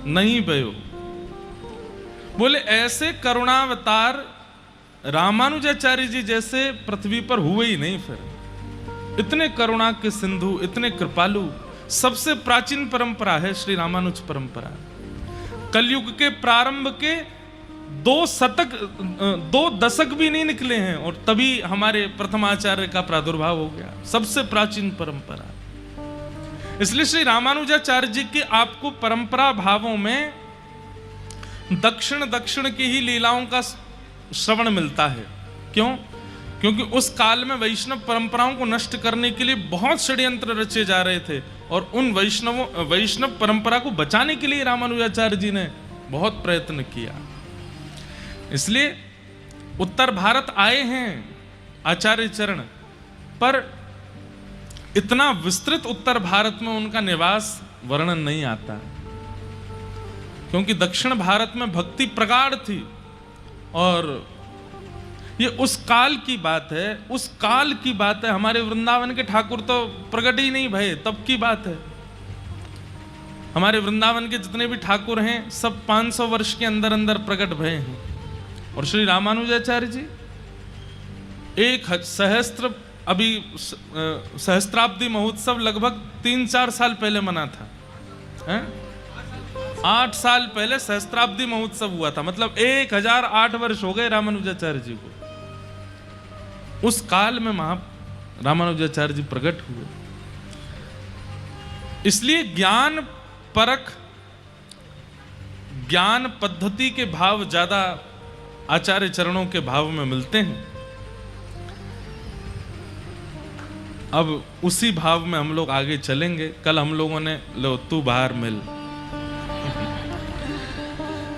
नहीं भयो। बोले ऐसे करुणावतार रामानुजाचार्य जी जैसे पृथ्वी पर हुए ही नहीं। फिर इतने करुणा के सिंधु, इतने कृपालु, सबसे प्राचीन परंपरा है श्री रामानुज परंपरा। कलयुग के प्रारंभ के 2 दशक भी नहीं निकले हैं और तभी हमारे प्रथमाचार्य का प्रादुर्भाव हो गया। सबसे प्राचीन परंपरा। इसलिए श्री रामानुजाचार्य जी के आपको परंपरा भावों में दक्षिण की ही लीलाओं का श्रवण मिलता है। क्यों? क्योंकि उस काल में वैष्णव परंपराओं को नष्ट करने के लिए बहुत षड्यंत्र रचे जा रहे थे और उन वैष्णव परंपरा को बचाने के लिए रामानुजाचार्य जी ने बहुत प्रयत्न किया। इसलिए उत्तर भारत आए हैं आचार्य चरण, पर इतना विस्तृत उत्तर भारत में उनका निवास वर्णन नहीं आता, क्योंकि दक्षिण भारत में भक्ति प्रगाढ़ थी और ये उस काल की बात है, उस काल की बात है। हमारे वृंदावन के ठाकुर तो प्रकट ही नहीं भये, तब की बात है। हमारे वृंदावन के जितने भी ठाकुर हैं सब 500 वर्ष के अंदर अंदर प्रकट भये हैं। और श्री रामानुजाचार्य जी एक सहस्त्राब्दी महोत्सव लगभग 3-4 साल पहले मना था, 8 साल पहले सहस्त्राब्दी महोत्सव हुआ था। मतलब 1008 वर्ष हो गए रामानुजाचार्य जी को। उस काल में रामानुजाचार्य जी प्रकट हुए। इसलिए ज्ञान परख, ज्ञान पद्धति के भाव ज्यादा आचार्य चरणों के भाव में मिलते हैं। अब उसी भाव में हम लोग आगे चलेंगे। कल हम लोगों ने लो तू बाहर मिल,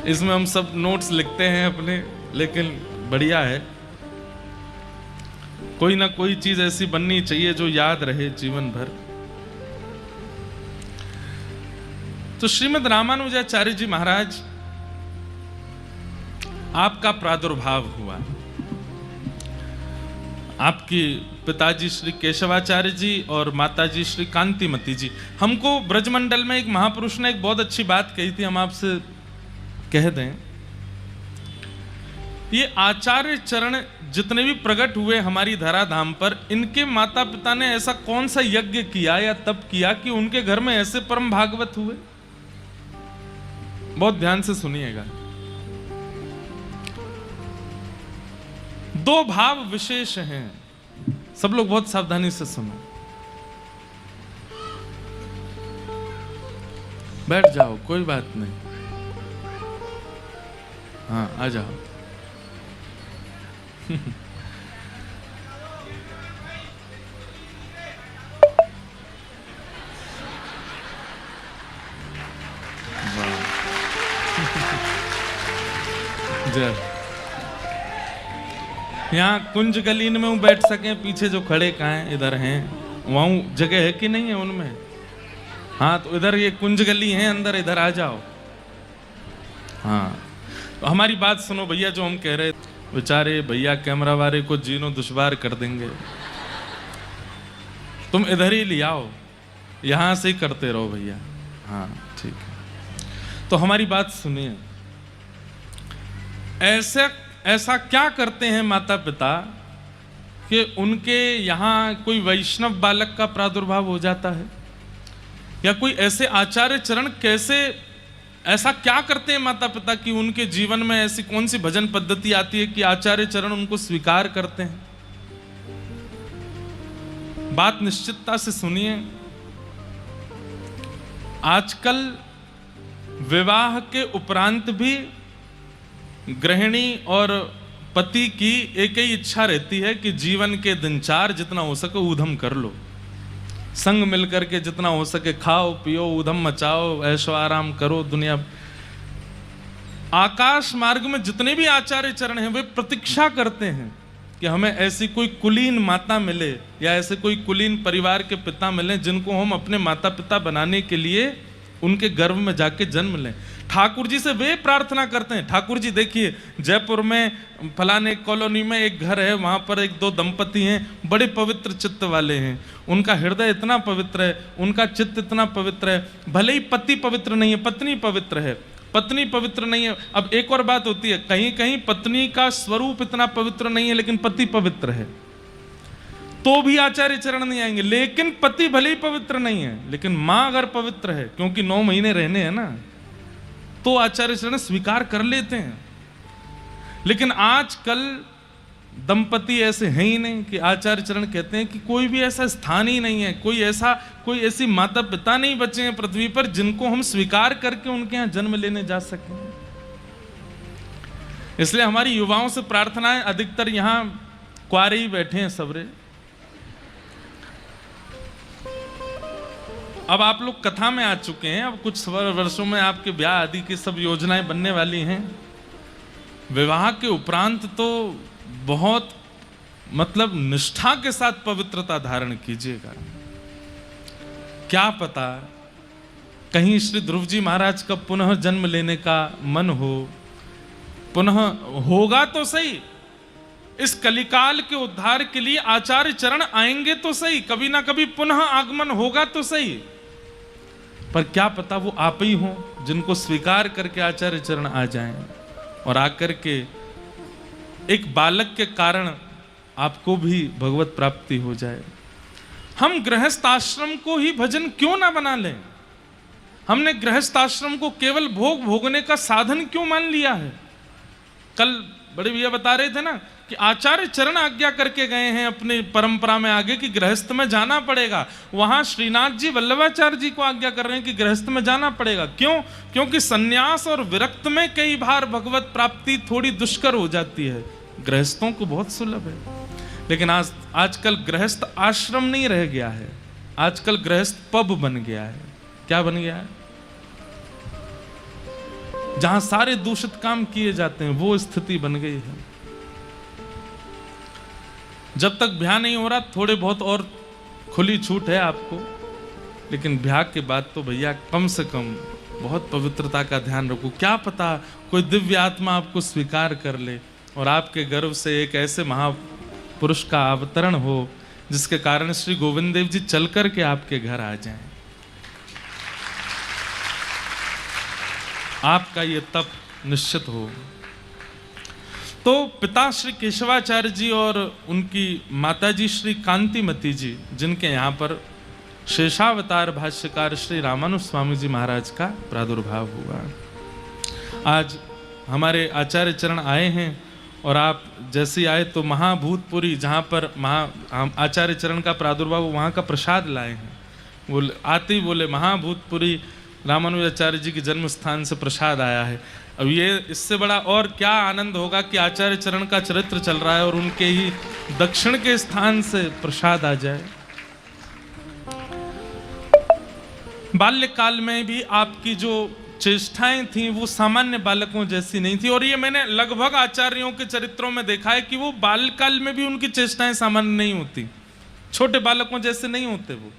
इसमें हम सब नोट्स लिखते हैं अपने, लेकिन बढ़िया है, कोई ना कोई चीज ऐसी बननी चाहिए जो याद रहे जीवन भर। तो श्रीमद् रामानुजाचार्य जी महाराज आपका प्रादुर्भाव हुआ। आपके पिताजी श्री केशवाचार्य जी और माताजी श्री कांतिमती जी। हमको ब्रजमंडल में एक महापुरुष ने एक बहुत अच्छी बात कही थी, हम आपसे कह दें। ये आचार्य चरण जितने भी प्रकट हुए हमारी धराधाम पर, इनके माता पिता ने ऐसा कौन सा यज्ञ किया या तप किया कि उनके घर में ऐसे परम भागवत हुए? बहुत ध्यान से सुनिएगा। 2 भाव विशेष हैं, सब लोग बहुत सावधानी से सुनो। बैठ जाओ, कोई बात नहीं। हाँ, आ जाओ। यहाँ कुंज गलीन में बैठ सके, पीछे जो खड़े कहाँ हैं, इधर हैं, वहां जगह है कि नहीं है उनमें? हाँ, तो इधर ये कुंज गली है अंदर, इधर आ जाओ। हाँ, तो हमारी बात सुनो भैया। जो हम कह रहे, बेचारे भैया कैमरा वाले को जीनो दुश्वार कर देंगे, तुम इधर ही ले आओ, यहां से ही करते रहो भैया। हाँ ठीक है। तो हमारी बात सुनिए। ऐसा क्या करते हैं माता पिता कि उनके यहाँ कोई वैष्णव बालक का प्रादुर्भाव हो जाता है, या कोई ऐसे आचार्य चरण कैसे, ऐसा क्या करते हैं माता पिता कि उनके जीवन में ऐसी कौन सी भजन पद्धति आती है कि आचार्य चरण उनको स्वीकार करते हैं? बात निश्चितता से सुनिए। आजकल विवाह के उपरांत भी गृहिणी और पति की एक ही इच्छा रहती है कि जीवन के दिनचार जितना हो सके ऊधम कर लो, संग मिलकर के जितना हो सके खाओ पियो, ऊधम मचाओ, ऐशो आराम करो दुनिया। आकाश मार्ग में जितने भी आचार्य चरण हैं वे प्रतीक्षा करते हैं कि हमें ऐसी कोई कुलीन माता मिले या ऐसे कोई कुलीन परिवार के पिता मिले जिनको हम अपने माता पिता बनाने के लिए उनके गर्भ में जाके जन्म लें। ठाकुर जी से वे प्रार्थना करते हैं, ठाकुर जी देखिए जयपुर में फलाने कॉलोनी में एक घर है, वहां पर एक दो दंपति हैं, बड़े पवित्र चित्त वाले हैं, उनका हृदय इतना पवित्र है, उनका चित्त इतना पवित्र है, भले ही पति पवित्र नहीं है, पत्नी पवित्र है, पत्नी पवित्र नहीं है। अब एक और बात होती है, कहीं कहीं पत्नी का स्वरूप इतना पवित्र नहीं है लेकिन पति पवित्र है, तो भी आचार्य चरण नहीं आएंगे। लेकिन पति भले ही पवित्र नहीं है, लेकिन मां अगर पवित्र है, क्योंकि 9 महीने रहने हैं ना, तो आचार्य चरण स्वीकार कर लेते हैं। लेकिन आजकल दंपति ऐसे हैं ही नहीं कि आचार्य चरण कहते हैं कि कोई भी ऐसा स्थान ही नहीं है, कोई ऐसी माता पिता नहीं बचे हैं पृथ्वी पर जिनको हम स्वीकार करके उनके यहां जन्म लेने जा सकें। इसलिए हमारी युवाओं से प्रार्थना है, अधिकतर यहां कुंवारे ही बैठे हैं सबरे। अब आप लोग कथा में आ चुके हैं, अब कुछ वर्षों में आपके ब्याह आदि की सब योजनाएं बनने वाली हैं। विवाह के उपरांत तो बहुत मतलब निष्ठा के साथ पवित्रता धारण कीजिएगा। क्या पता कहीं श्री ध्रुव जी महाराज का पुनः जन्म लेने का मन हो, पुनः होगा तो सही, इस कलिकाल के उद्धार के लिए आचार्य चरण आएंगे तो सही, कभी ना कभी पुनः आगमन होगा तो सही, पर क्या पता वो आप ही हो जिनको स्वीकार करके आचार्य चरण आ जाएं और आकर के एक बालक के कारण आपको भी भगवत प्राप्ति हो जाए। हम गृहस्थ आश्रम को ही भजन क्यों ना बना लें? हमने गृहस्थ आश्रम को केवल भोगने का साधन क्यों मान लिया है? कल बड़े भैया बता रहे थे ना कि आचार्य चरण आज्ञा करके गए हैं अपनी परंपरा में आगे कि गृहस्थ में जाना पड़ेगा। वहां श्रीनाथ जी वल्लभाचार्य जी को आज्ञा कर रहे हैं कि गृहस्थ में जाना पड़ेगा। क्यों? क्योंकि सन्यास और विरक्त में कई बार भगवत प्राप्ति थोड़ी दुष्कर हो जाती है, गृहस्थों को बहुत सुलभ है। लेकिन आजकल गृहस्थ आश्रम नहीं रह गया है, आजकल गृहस्थ पब बन गया है। क्या बन गया है? जहां सारे दूषित काम किए जाते हैं, वो स्थिति बन गई है। जब तक ब्याह नहीं हो रहा थोड़े बहुत और खुली छूट है आपको, लेकिन ब्याह के बाद तो भैया कम से कम बहुत पवित्रता का ध्यान रखो। क्या पता कोई दिव्य आत्मा आपको स्वीकार कर ले और आपके गर्भ से एक ऐसे महापुरुष का अवतरण हो जिसके कारण श्री गोविंद देव जी चल कर के आपके घर आ जाएं। आपका ये तप निश्चित हो। तो पिता श्री केशवाचार्य जी और उनकी माताजी श्री कांतिमती जी, जिनके यहाँ पर शेषावतार भाष्यकार श्री रामानुज स्वामी जी महाराज का प्रादुर्भाव हुआ, आज हमारे आचार्य चरण आए हैं। और आप जैसे आए तो महाभूतपुरी, जहाँ पर आचार्य चरण का प्रादुर्भाव, वहाँ का प्रसाद लाए हैं। वो आते ही बोले महाभूतपुरी रामानुजाचार्य जी के जन्म स्थान से प्रसाद आया है। अब ये इससे बड़ा और क्या आनंद होगा कि आचार्य चरण का चरित्र चल रहा है और उनके ही दक्षिण के स्थान से प्रसाद आ जाए। बाल्यकाल में भी आपकी जो चेष्टाएं थी वो सामान्य बालकों जैसी नहीं थी, और ये मैंने लगभग आचार्यों के चरित्रों में देखा है कि वो बाल्यकाल में भी उनकी चेष्टाएं सामान्य नहीं होती, छोटे बालकों जैसे नहीं होते। वो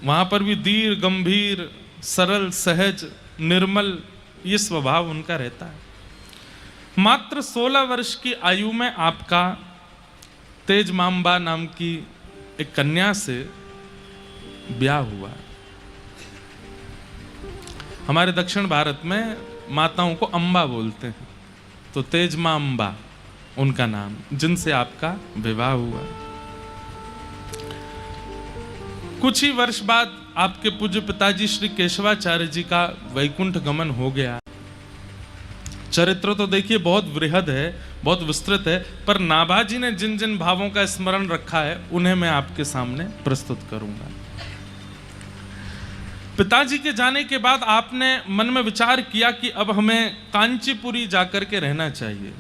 वहां पर भी धीर गंभीर सरल सहज निर्मल ये स्वभाव उनका रहता है। मात्र 16 वर्ष की आयु में आपका तेज मांबा नाम की एक कन्या से ब्याह हुआ। हमारे दक्षिण भारत में माताओं को अम्बा बोलते हैं, तो तेज मां अम्बा उनका नाम, जिनसे आपका विवाह हुआ। कुछ ही वर्ष बाद आपके पूज्य पिताजी श्री केशवाचार्य जी का वैकुंठ गमन हो गया। चरित्र तो देखिए बहुत वृहद है, बहुत विस्तृत है, पर नाभाजी ने जिन जिन भावों का स्मरण रखा है उन्हें मैं आपके सामने प्रस्तुत करूंगा। पिताजी के जाने के बाद आपने मन में विचार किया कि अब हमें कांचीपुरी जाकर के रहना चाहिए,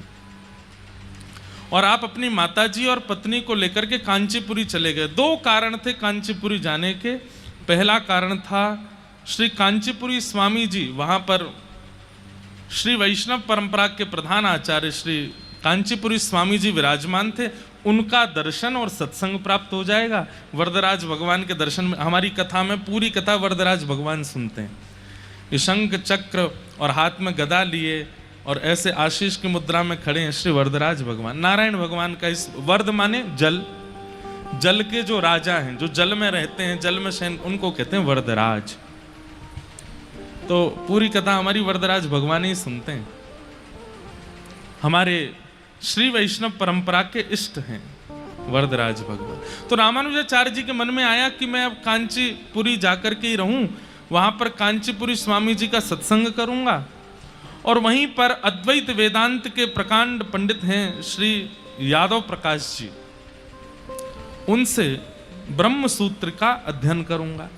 और आप अपनी माताजी और पत्नी को लेकर के कांचीपुरी चले गए। 2 कारण थे कांचीपुरी जाने के। पहला कारण था श्री कांचीपुरी स्वामी जी, वहां पर श्री वैष्णव परंपरा के प्रधान आचार्य श्री कांचीपुरी स्वामी जी विराजमान थे, उनका दर्शन और सत्संग प्राप्त हो जाएगा। वरदराज भगवान के दर्शन में, हमारी कथा में पूरी कथा वरदराज भगवान सुनते हैं, ये शंख चक्र और हाथ में गदा लिए और ऐसे आशीष की मुद्रा में खड़े हैं श्री वरदराज भगवान। नारायण भगवान का इस वर्द माने जल, जल के जो राजा हैं, जो जल में रहते हैं, जल में शयन, उनको कहते हैं वरदराज। तो पूरी कथा हमारी वरदराज भगवान ही सुनते हैं, हमारे श्री वैष्णव परंपरा के इष्ट हैं वरदराज भगवान। तो रामानुजाचार्य जी के मन में आया कि मैं अब कांचीपुरी जाकर के ही रहूं, वहां पर कांचीपुरी स्वामी जी का सत्संग करूंगा और वहीं पर अद्वैत वेदांत के प्रकांड पंडित हैं श्री यादव प्रकाश जी, उनसे ब्रह्म सूत्र का अध्ययन करूंगा।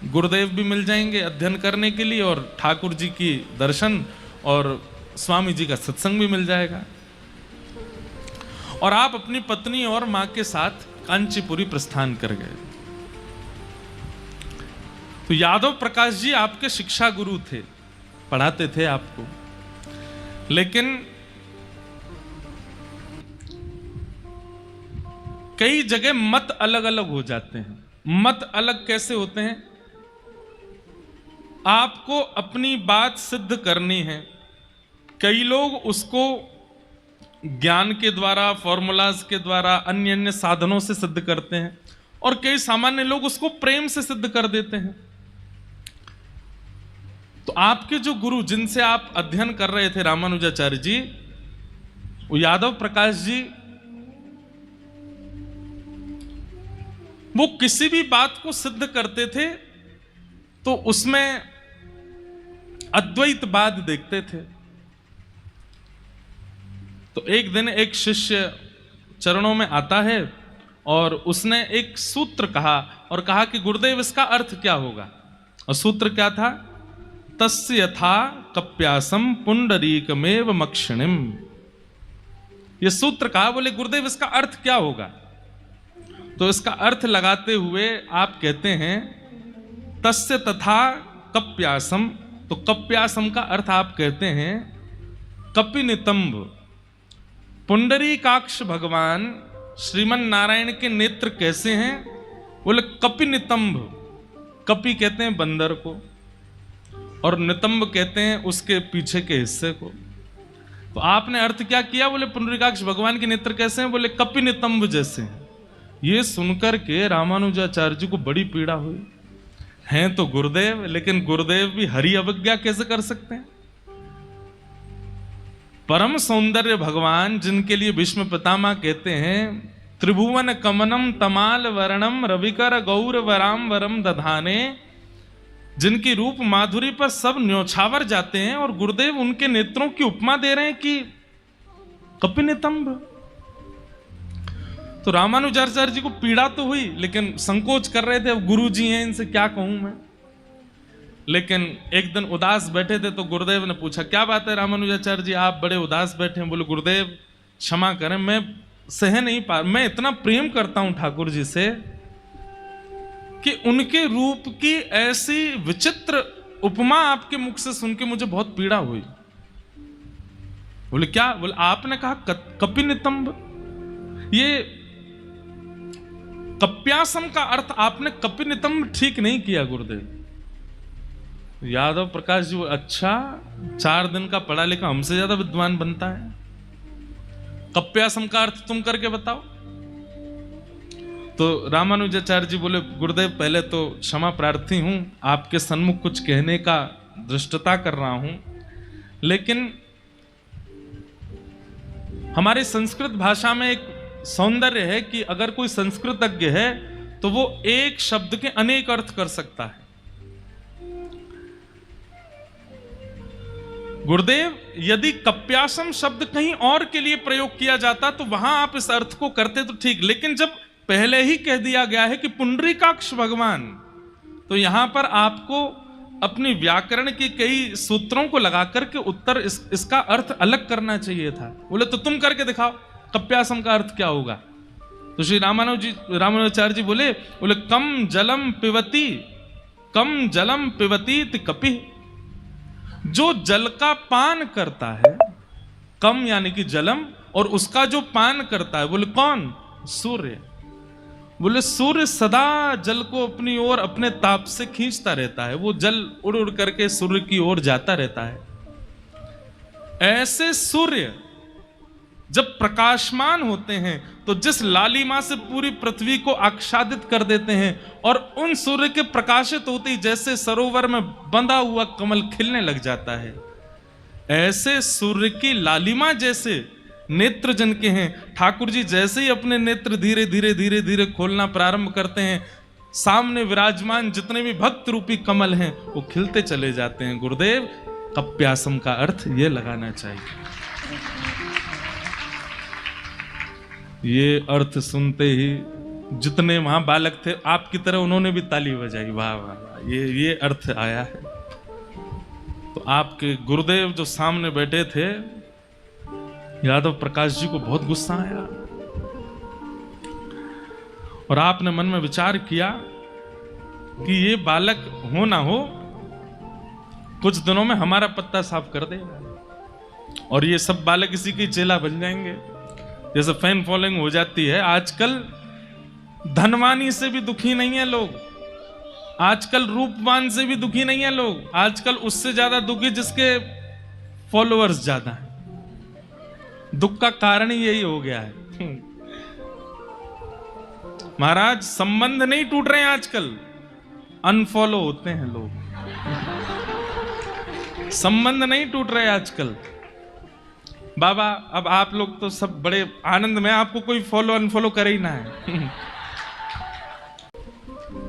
गुरुदेव भी मिल जाएंगे अध्ययन करने के लिए और ठाकुर जी की दर्शन और स्वामी जी का सत्संग भी मिल जाएगा। और आप अपनी पत्नी और मां के साथ कांचीपुरी प्रस्थान कर गए। तो यादव प्रकाश जी आपके शिक्षा गुरु थे, पढ़ाते थे आपको, लेकिन कई जगह मत अलग अलग हो जाते हैं। मत अलग कैसे होते हैं? आपको अपनी बात सिद्ध करनी है, कई लोग उसको ज्ञान के द्वारा, फॉर्मूलाज के द्वारा, अन्य अन्य साधनों से सिद्ध करते हैं और कई सामान्य लोग उसको प्रेम से सिद्ध कर देते हैं। तो आपके जो गुरु जिनसे आप अध्ययन कर रहे थे रामानुजाचार्य जी, वो यादव प्रकाश जी, वो किसी भी बात को सिद्ध करते थे तो उसमें अद्वैतवाद देखते थे। तो एक दिन एक शिष्य चरणों में आता है और उसने एक सूत्र कहा और कहा कि गुरुदेव इसका अर्थ क्या होगा? और सूत्र क्या था? तस्य यथा कप्यासम पुंडरीकमेव मक्षिणिम। ये सूत्र कहा, बोले गुरुदेव इसका अर्थ क्या होगा? तो इसका अर्थ लगाते हुए आप कहते हैं तस्य तथा कप्यासम। तो कप्यासम का अर्थ आप कहते हैं कपिनितंब। पुंडरीकाक्ष भगवान श्रीमन नारायण के नेत्र कैसे हैं? बोले कपिनितंब। कपि कहते हैं बंदर को और नितंब कहते हैं उसके पीछे के हिस्से को। तो आपने अर्थ क्या किया? बोले पुंडरीकाक्ष भगवान के नेत्र कैसे हैं? बोले कपिनितंब जैसे हैं। ये सुनकर के रामानुजाचार्य जी को बड़ी पीड़ा हुई। हैं तो गुरुदेव, लेकिन गुरुदेव भी हरि अवज्ञा कैसे कर सकते हैं? परम सौंदर्य भगवान जिनके लिए भीष्म पितामह कहते हैं त्रिभुवन कमनम तमाल वर्णम रविकर गौर वराम वरम दधाने, जिनकी रूप माधुरी पर सब न्योछावर जाते हैं, और गुरुदेव उनके नेत्रों की उपमा दे रहे हैं कि कपिनितंब। तो रामानुजाचार्य जी को पीड़ा तो हुई, लेकिन संकोच कर रहे थे, अब गुरु जी हैं, इनसे क्या कहूं मैं। लेकिन एक दिन उदास बैठे थे तो गुरुदेव ने पूछा क्या बात है रामानुजाचार्य जी, आप बड़े उदास बैठे हैं? बोले गुरुदेव क्षमा करें, मैं सह नहीं पा, मैं इतना प्रेम करता हूं ठाकुर जी से कि उनके रूप की ऐसी विचित्र उपमा आपके मुख से सुन के मुझे बहुत पीड़ा हुई। बोले क्या? बोले आपने कहा कपिनितंब। ये कप्यासम का अर्थ आपने कपिनितंब ठीक नहीं किया गुरुदेव। यादव प्रकाश जी, अच्छा 4 दिन का पढ़ा लिखा हमसे ज्यादा विद्वान बनता है, कप्यासम का अर्थ तुम करके बताओ। तो रामानुजाचार्य जी बोले गुरुदेव पहले तो क्षमा प्रार्थी हूं, आपके सन्मुख कुछ कहने का धृष्टता कर रहा हूं, लेकिन हमारी संस्कृत भाषा में एक सौंदर्य है कि अगर कोई संस्कृतज्ञ है तो वो एक शब्द के अनेक अर्थ कर सकता है। गुरुदेव यदि कप्यासम शब्द कहीं और के लिए प्रयोग किया जाता तो वहां आप इस अर्थ को करते तो ठीक, लेकिन जब पहले ही कह दिया गया है कि पुंडरीकाक्ष भगवान, तो यहां पर आपको अपनी व्याकरण के कई सूत्रों को लगाकर के उत्तर इसका अर्थ अलग करना चाहिए था। बोले तो तुम करके दिखाओ कप्यासम का अर्थ क्या होगा। तो श्री रामानुजाचार्य जी बोले कम जलम पिबती, कम जलम पिबती कपि। जो जल का पान करता है, कम यानी कि जलम, और उसका जो पान करता है, बोले कौन? सूर्य। बोले सूर्य सदा जल को अपनी ओर अपने ताप से खींचता रहता है, वो जल उड़ उड़ करके सूर्य की ओर जाता रहता है। ऐसे सूर्य जब प्रकाशमान होते हैं तो जिस लालिमा से पूरी पृथ्वी को आच्छादित कर देते हैं, और उन सूर्य के प्रकाशित होते ही जैसे सरोवर में बंधा हुआ कमल खिलने लग जाता है, ऐसे सूर्य की लालिमा जैसे नेत्र जिनके हैं, ठाकुर जी जैसे ही अपने नेत्र धीरे धीरे धीरे धीरे खोलना प्रारंभ करते हैं, सामने विराजमान जितने भी भक्त रूपी कमल हैं वो खिलते चले जाते हैं। गुरुदेव, कप्यासम का अर्थ ये लगाना चाहिए। ये अर्थ सुनते ही जितने वहां बालक थे आपकी तरह उन्होंने भी ताली बजाई, वाह वाह वाह, ये अर्थ आया है। तो आपके गुरुदेव जो सामने बैठे थे, यादव प्रकाश जी को बहुत गुस्सा आया और आपने मन में विचार किया कि ये बालक हो ना हो कुछ दिनों में हमारा पत्ता साफ कर देगा और ये सब बालक इसी के चेला बन जाएंगे। जैसे फैन फॉलोइंग हो जाती है आजकल, धनवानी से भी दुखी नहीं है लोग, आजकल रूपवान से भी दुखी नहीं है लोग, आजकल उससे ज्यादा दुखी जिसके फॉलोअर्स ज्यादा हैं। दुख का कारण ही यही हो गया है महाराज। संबंध नहीं टूट रहे हैं आजकल, अनफॉलो होते हैं लोग। संबंध नहीं टूट रहे आजकल। बाबा, अब आप लोग तो सब बड़े आनंद में, आपको कोई फॉलो अनफॉलो करे ही ना है।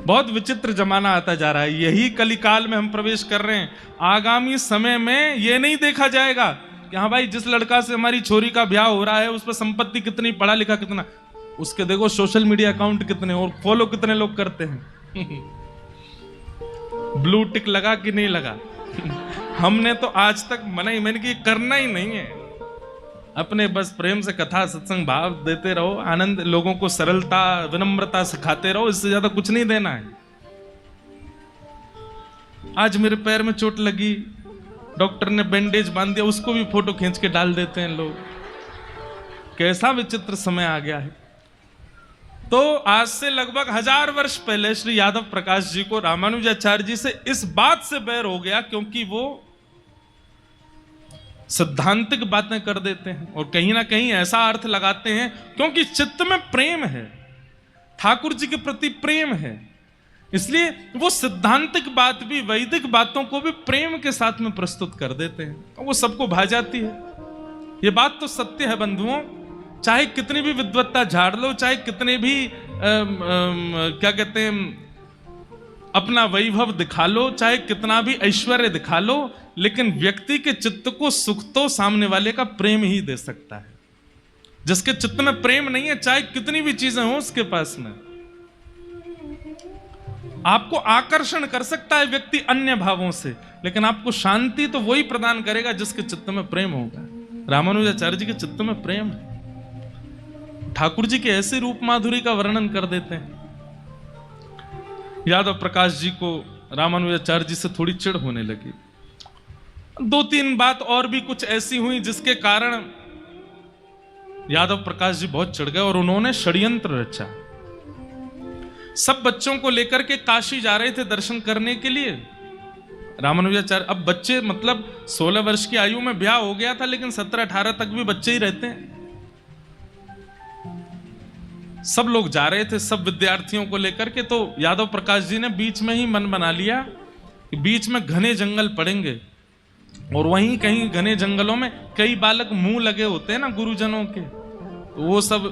बहुत विचित्र जमाना आता जा रहा है, यही कलिकाल में हम प्रवेश कर रहे हैं। आगामी समय में यह नहीं देखा जाएगा कि हाँ भाई जिस लड़का से हमारी छोरी का ब्याह हो रहा है उस पर संपत्ति कितनी, पढ़ा लिखा कितना, उसके देखो सोशल मीडिया अकाउंट कितने और फॉलो कितने लोग करते हैं। ब्लू टिक लगा कि नहीं लगा। हमने तो आज तक मना ही मैंने कि करना ही नहीं है। अपने बस प्रेम से कथा सत्संग भाव देते रहो, आनंद, लोगों को सरलता विनम्रता सिखाते रहो, इससे ज्यादा कुछ नहीं देना है। आज मेरे पैर में चोट लगी, डॉक्टर ने बैंडेज बांध दिया, उसको भी फोटो खींच के डाल देते हैं लोग। कैसा विचित्र समय आ गया है। तो आज से लगभग 1000 वर्ष पहले श्री यादव प्रकाश जी को रामानुजाचार्य जी से इस बात से बैर हो गया क्योंकि वो सिद्धांतिक बातें कर देते हैं और कहीं ना कहीं ऐसा अर्थ लगाते हैं क्योंकि चित्त में प्रेम है, ठाकुर जी के प्रति प्रेम है, इसलिए वो सिद्धांतिक बात भी, वैदिक बातों को भी प्रेम के साथ में प्रस्तुत कर देते हैं। वो सबको भा जाती है। ये बात तो सत्य है बंधुओं, चाहे कितनी भी विद्वत्ता झाड़ लो, चाहे कितने भी क्या कहते हैं अपना वैभव दिखा लो, चाहे कितना भी ऐश्वर्य दिखा लो, लेकिन व्यक्ति के चित्त को सुख तो सामने वाले का प्रेम ही दे सकता है। जिसके चित्त में प्रेम नहीं है, चाहे कितनी भी चीजें हो उसके पास में, आपको आकर्षण कर सकता है व्यक्ति अन्य भावों से, लेकिन आपको शांति तो वही प्रदान करेगा जिसके चित्त में प्रेम होगा। रामानुजाचार्य जी के चित्त में प्रेम है। ठाकुर जी के ऐसे रूप माधुरी का वर्णन कर देते हैं। यादव प्रकाश जी को रामानुजाचार्य जी से थोड़ी चिढ़ होने लगी। 2-3 बात और भी कुछ ऐसी हुई जिसके कारण यादव प्रकाश जी बहुत चिढ़ गए और उन्होंने षड्यंत्र रचा। सब बच्चों को लेकर के काशी जा रहे थे दर्शन करने के लिए। रामानुजाचार्य, अब बच्चे मतलब 16 वर्ष की आयु में ब्याह हो गया था, लेकिन 17-18 तक भी बच्चे ही रहते हैं। सब लोग जा रहे थे, सब विद्यार्थियों को लेकर के। तो यादव प्रकाश जी ने बीच में ही मन बना लिया कि बीच में घने जंगल पड़ेंगे और वहीं कहीं घने जंगलों में कई बालक मुंह लगे होते हैं ना गुरुजनों के, तो वो सब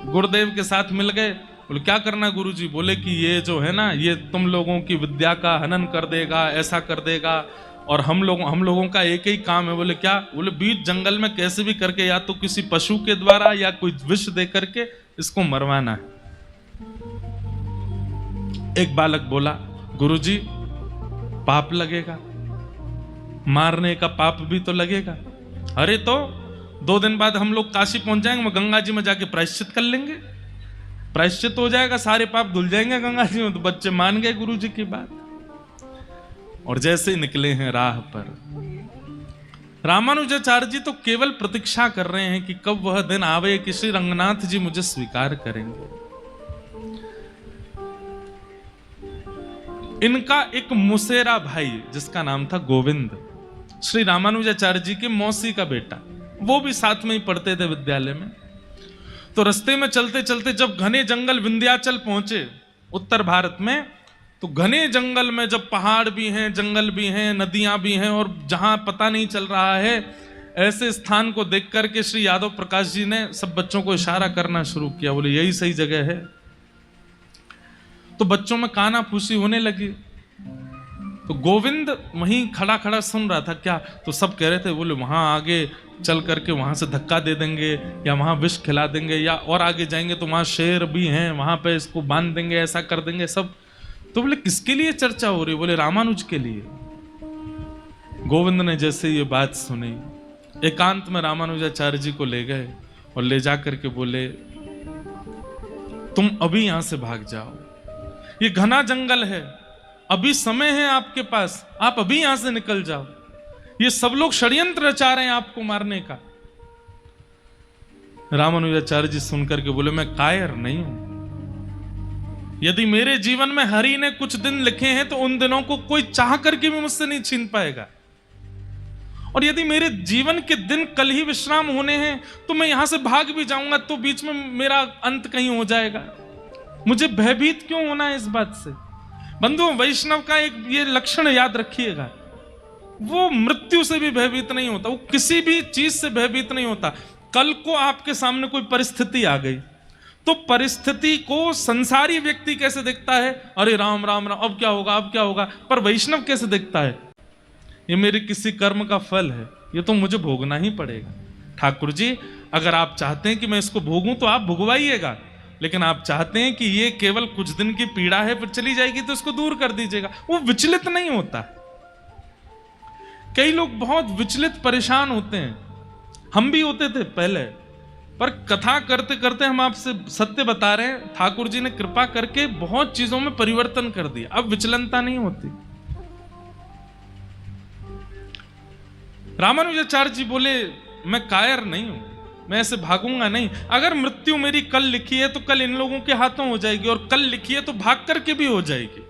गुरुदेव के साथ मिल गए। बोले क्या करना गुरुजी? बोले कि ये जो है ना, ये तुम लोगों की विद्या का हनन कर देगा, ऐसा कर देगा, और हम लोगों का एक ही काम है। बोले क्या? बोले बीच जंगल में कैसे भी करके, या तो किसी पशु के द्वारा या कोई विष दे करके इसको मरवाना है। एक बालक बोला गुरुजी पाप लगेगा, मारने का पाप भी तो लगेगा। अरे तो 2 दिन बाद हम लोग काशी पहुंच जाएंगे, मैं गंगा जी में जाके प्रायश्चित कर लेंगे, प्रायश्चित हो जाएगा, सारे पाप धुल जाएंगे गंगा जी में। तो बच्चे मान गए गुरुजी की बात और जैसे ही निकले हैं राह पर, रामानुजाचार्य जी तो केवल प्रतीक्षा कर रहे हैं कि कब वह दिन आवे कि श्री रंगनाथ जी मुझे स्वीकार करेंगे। इनका एक मुसेरा भाई जिसका नाम था गोविंद, श्री रामानुजाचार्य जी के मौसी का बेटा, वो भी साथ में ही पढ़ते थे विद्यालय में। तो रास्ते में चलते चलते जब घने जंगल विंध्याचल पहुंचे उत्तर भारत में, तो घने जंगल में जब पहाड़ भी हैं, जंगल भी हैं, नदियां भी हैं, और जहां पता नहीं चल रहा है, ऐसे स्थान को देख करके श्री यादव प्रकाश जी ने सब बच्चों को इशारा करना शुरू किया, बोले यही सही जगह है। तो बच्चों में काना फूसी होने लगी। तो गोविंद वहीं खड़ा खड़ा सुन रहा था, क्या तो सब कह रहे थे, बोले वहां आगे चल करके वहां से धक्का दे देंगे, या वहां विष खिला देंगे, या और आगे जाएंगे तो वहां शेर भी हैं, वहां पे इसको बांध देंगे, ऐसा कर देंगे सब। तो बोले किसके लिए चर्चा हो रही? बोले रामानुज के लिए। गोविंद ने जैसे ये बात सुनी, एकांत में रामानुजाचार्य जी को ले गए और ले जा करके बोले, तुम अभी यहां से भाग जाओ, ये घना जंगल है, अभी समय है आपके पास, आप अभी यहां से निकल जाओ, ये सब लोग षड्यंत्र रचा रहे हैं आपको मारने का। रामानुजाचार्य जी सुनकर के बोले, मैं कायर नहीं हूं। यदि मेरे जीवन में हरि ने कुछ दिन लिखे हैं तो उन दिनों को कोई चाह करके भी मुझसे नहीं छीन पाएगा, और यदि मेरे जीवन के दिन कल ही विश्राम होने हैं तो मैं यहां से भाग भी जाऊंगा तो बीच में मेरा अंत कहीं हो जाएगा। मुझे भयभीत क्यों होना है इस बात से? बंधुओं, वैष्णव का एक ये लक्षण याद रखिएगा, वो मृत्यु से भी भयभीत नहीं होता, वो किसी भी चीज से भयभीत नहीं होता। कल को आपके सामने कोई परिस्थिति आ गई तो परिस्थिति को संसारी व्यक्ति कैसे देखता है, अरे राम राम राम, अब क्या होगा, अब क्या होगा, पर वैष्णव कैसे देखता है, ये मेरे किसी कर्म का फल है, ये तो मुझे भोगना ही पड़ेगा। ठाकुर जी, अगर आप चाहते हैं कि मैं इसको भोगूं तो आप भुगवाइएगा, लेकिन आप चाहते हैं कि ये केवल कुछ दिन की पीड़ा है फिर चली जाएगी तो इसको दूर कर दीजिएगा। वो विचलित नहीं होता। कई लोग बहुत विचलित परेशान होते हैं, हम भी होते थे पहले, पर कथा करते करते हम आपसे सत्य बता रहे हैं, ठाकुर जी ने कृपा करके बहुत चीजों में परिवर्तन कर दिया, अब विचलनता नहीं होती। रामानुजाचार्य जी बोले, मैं कायर नहीं हूं, मैं ऐसे भागूंगा नहीं। अगर मृत्यु मेरी कल लिखी है तो कल इन लोगों के हाथों हो जाएगी, और कल लिखी है तो भाग करके भी हो जाएगी।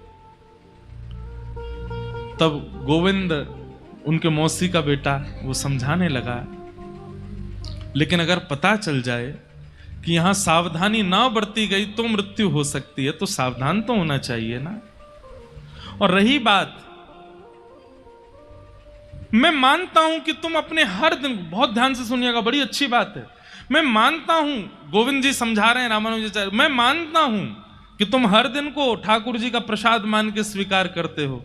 तब गोविंद, उनके मौसी का बेटा, वो समझाने लगा, लेकिन अगर पता चल जाए कि यहां सावधानी ना बरती गई तो मृत्यु हो सकती है, तो सावधान तो होना चाहिए ना। और रही बात, मैं मानता हूं कि तुम अपने हर दिन, बहुत ध्यान से सुनिएगा, बड़ी अच्छी बात है, मैं मानता हूं, गोविंद जी समझा रहे हैं रामानुजाचार्य, मैं मानता हूं कि तुम हर दिन को ठाकुर जी का प्रसाद मान के स्वीकार करते हो,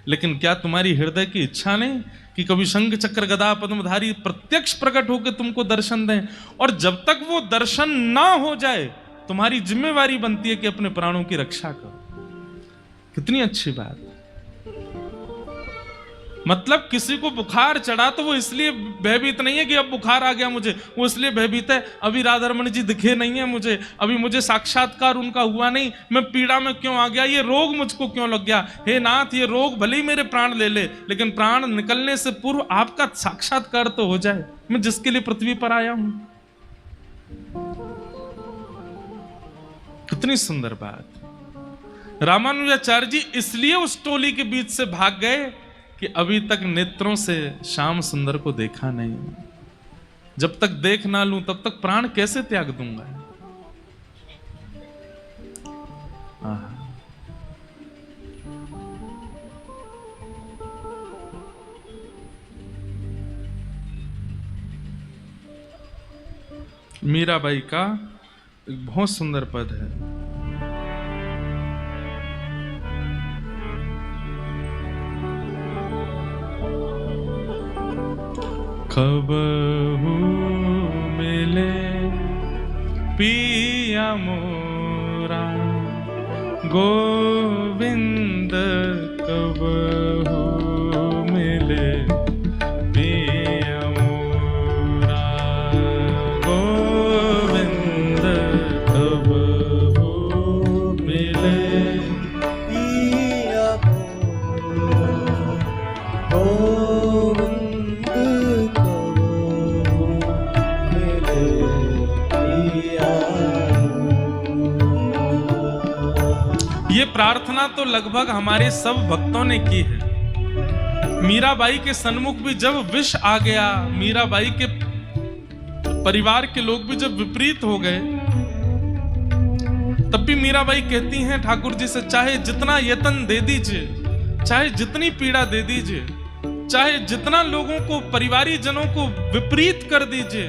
लेकिन क्या तुम्हारी हृदय की इच्छा नहीं कि कभी शंख चक्र गदा पद्मधारी प्रत्यक्ष प्रकट होकर तुमको दर्शन दें? और जब तक वो दर्शन ना हो जाए, तुम्हारी जिम्मेवारी बनती है कि अपने प्राणों की रक्षा करो। कितनी अच्छी बात। मतलब किसी को बुखार चढ़ा तो वो इसलिए भयभीत नहीं है कि अब बुखार आ गया मुझे, वो इसलिए भयभीत है अभी राधारमण जी दिखे नहीं है मुझे, अभी मुझे साक्षात्कार उनका हुआ नहीं, मैं पीड़ा में क्यों आ गया, ये रोग मुझको क्यों लग गया। हे नाथ, ये रोग भले ही मेरे प्राण ले ले, लेकिन प्राण निकलने से पूर्व आपका साक्षात्कार तो हो जाए, मैं जिसके लिए पृथ्वी पर आया हूं। कितनी सुंदर बात। रामानुजाचार्य जी इसलिए उस टोली के बीच से भाग गए कि अभी तक नेत्रों से श्याम सुंदर को देखा नहीं, जब तक देख ना लूं तब तक प्राण कैसे त्याग दूंगा। मीराबाई का एक बहुत सुंदर पद है, कबहू मिले पिया मोरा गोविंद, कबहू मिले पिया मोरा गोविंद, कबहू मिले पिया मोरा प्रार्थना तो लगभग हमारे सब भक्तों ने की है। मीराबाई के सन्मुख भी जब विष आ गया, मीराबाई के परिवार के लोग भी जब विपरीत हो गए, तब भी मीराबाई कहती हैं ठाकुर जी से, चाहे जितना यतन दे दीजिए, चाहे जितनी पीड़ा दे दीजिए, चाहे जितना लोगों को, परिवारी जनों को विपरीत कर दीजिए,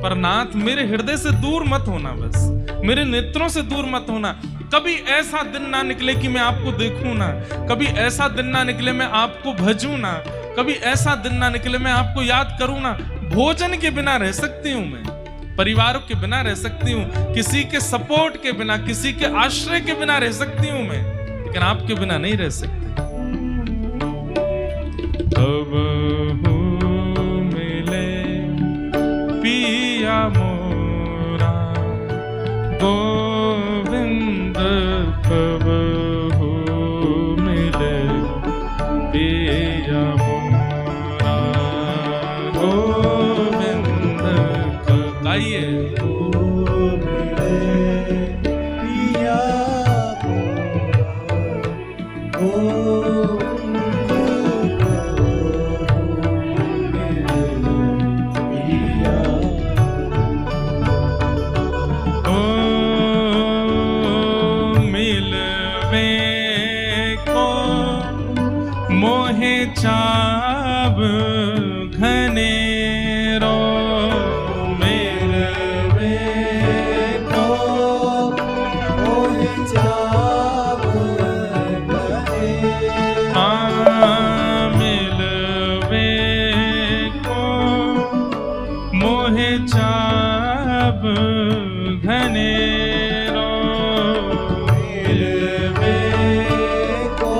पर नाथ मेरे हृदय से दूर मत होना, बस मेरे नेत्रों से दूर मत होना। कभी ऐसा दिन ना निकले कि मैं आपको देखूं ना, कभी ऐसा दिन ना निकले मैं आपको भजूं ना, कभी ऐसा दिन ना निकले मैं आपको याद करूं ना। भोजन के बिना रह सकती हूं मैं, परिवार के बिना रह सकती हूं, किसी के सपोर्ट के बिना, किसी के आश्रय के बिना रह सकती हूं मैं, लेकिन आपके बिना नहीं रह सकती। अब मिले पिया मोरा गोविंद, कब मिले पिया मोरा गोविंद, कब आइए पिया मोहे चाब घनेरो, मिलवे को मोहे चाब घनेरो, मिलवे को मोहे चाब घनेरो, मिलवे को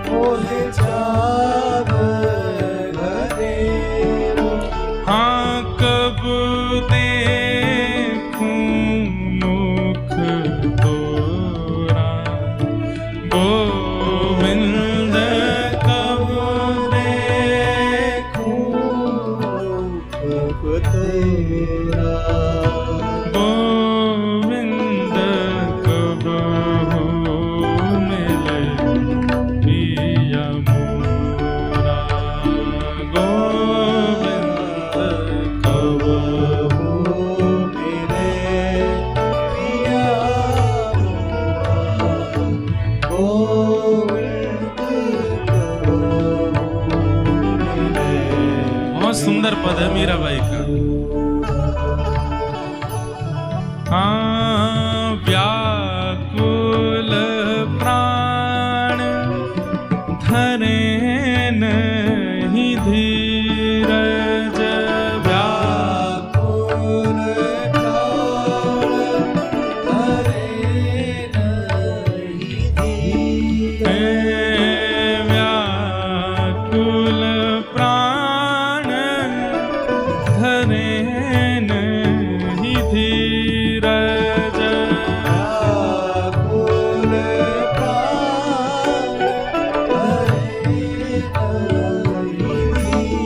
मोहे चाब घनेरो। हाँ कब देखूं मुख तोरा गोविंद, कब देखूं मुख तेरा गोविंद, कब मिले पिया मोरा गोविंद, कब मिले पिया गोविंद, मिले। बहुत सुंदर पद है मीराबाई का। हाँ व्याकुल प्राण धरे नहीं धीरज, व्याकुल प्राण धरे नहीं धीर। व्याकुल प्राण धरे नहीं धीरज, व्याकुल प्राण धरे नहीं धीर।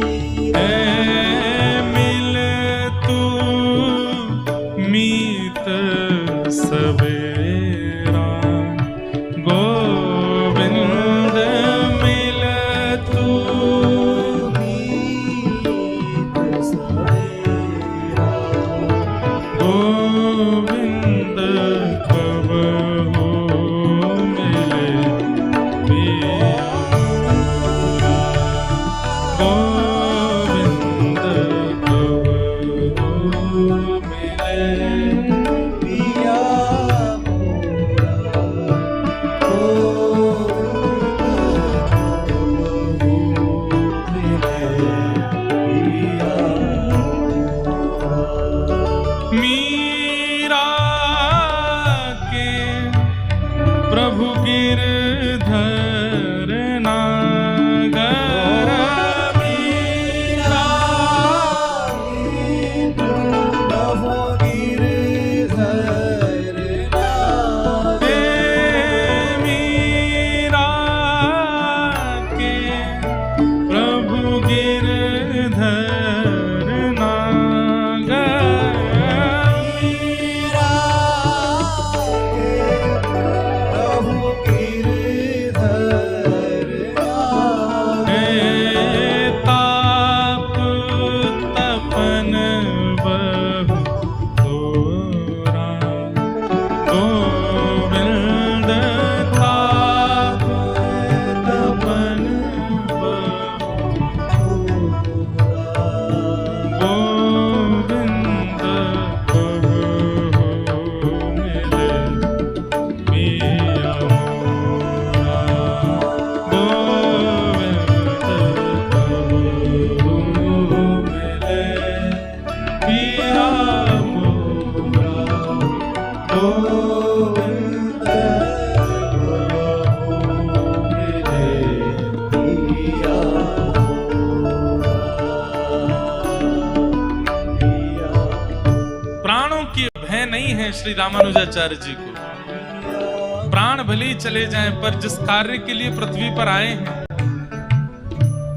हैं श्री रामानुजाचार्य जी को, प्राण भले ही चले जाएं पर जिस कार्य के लिए पृथ्वी पर आए हैं,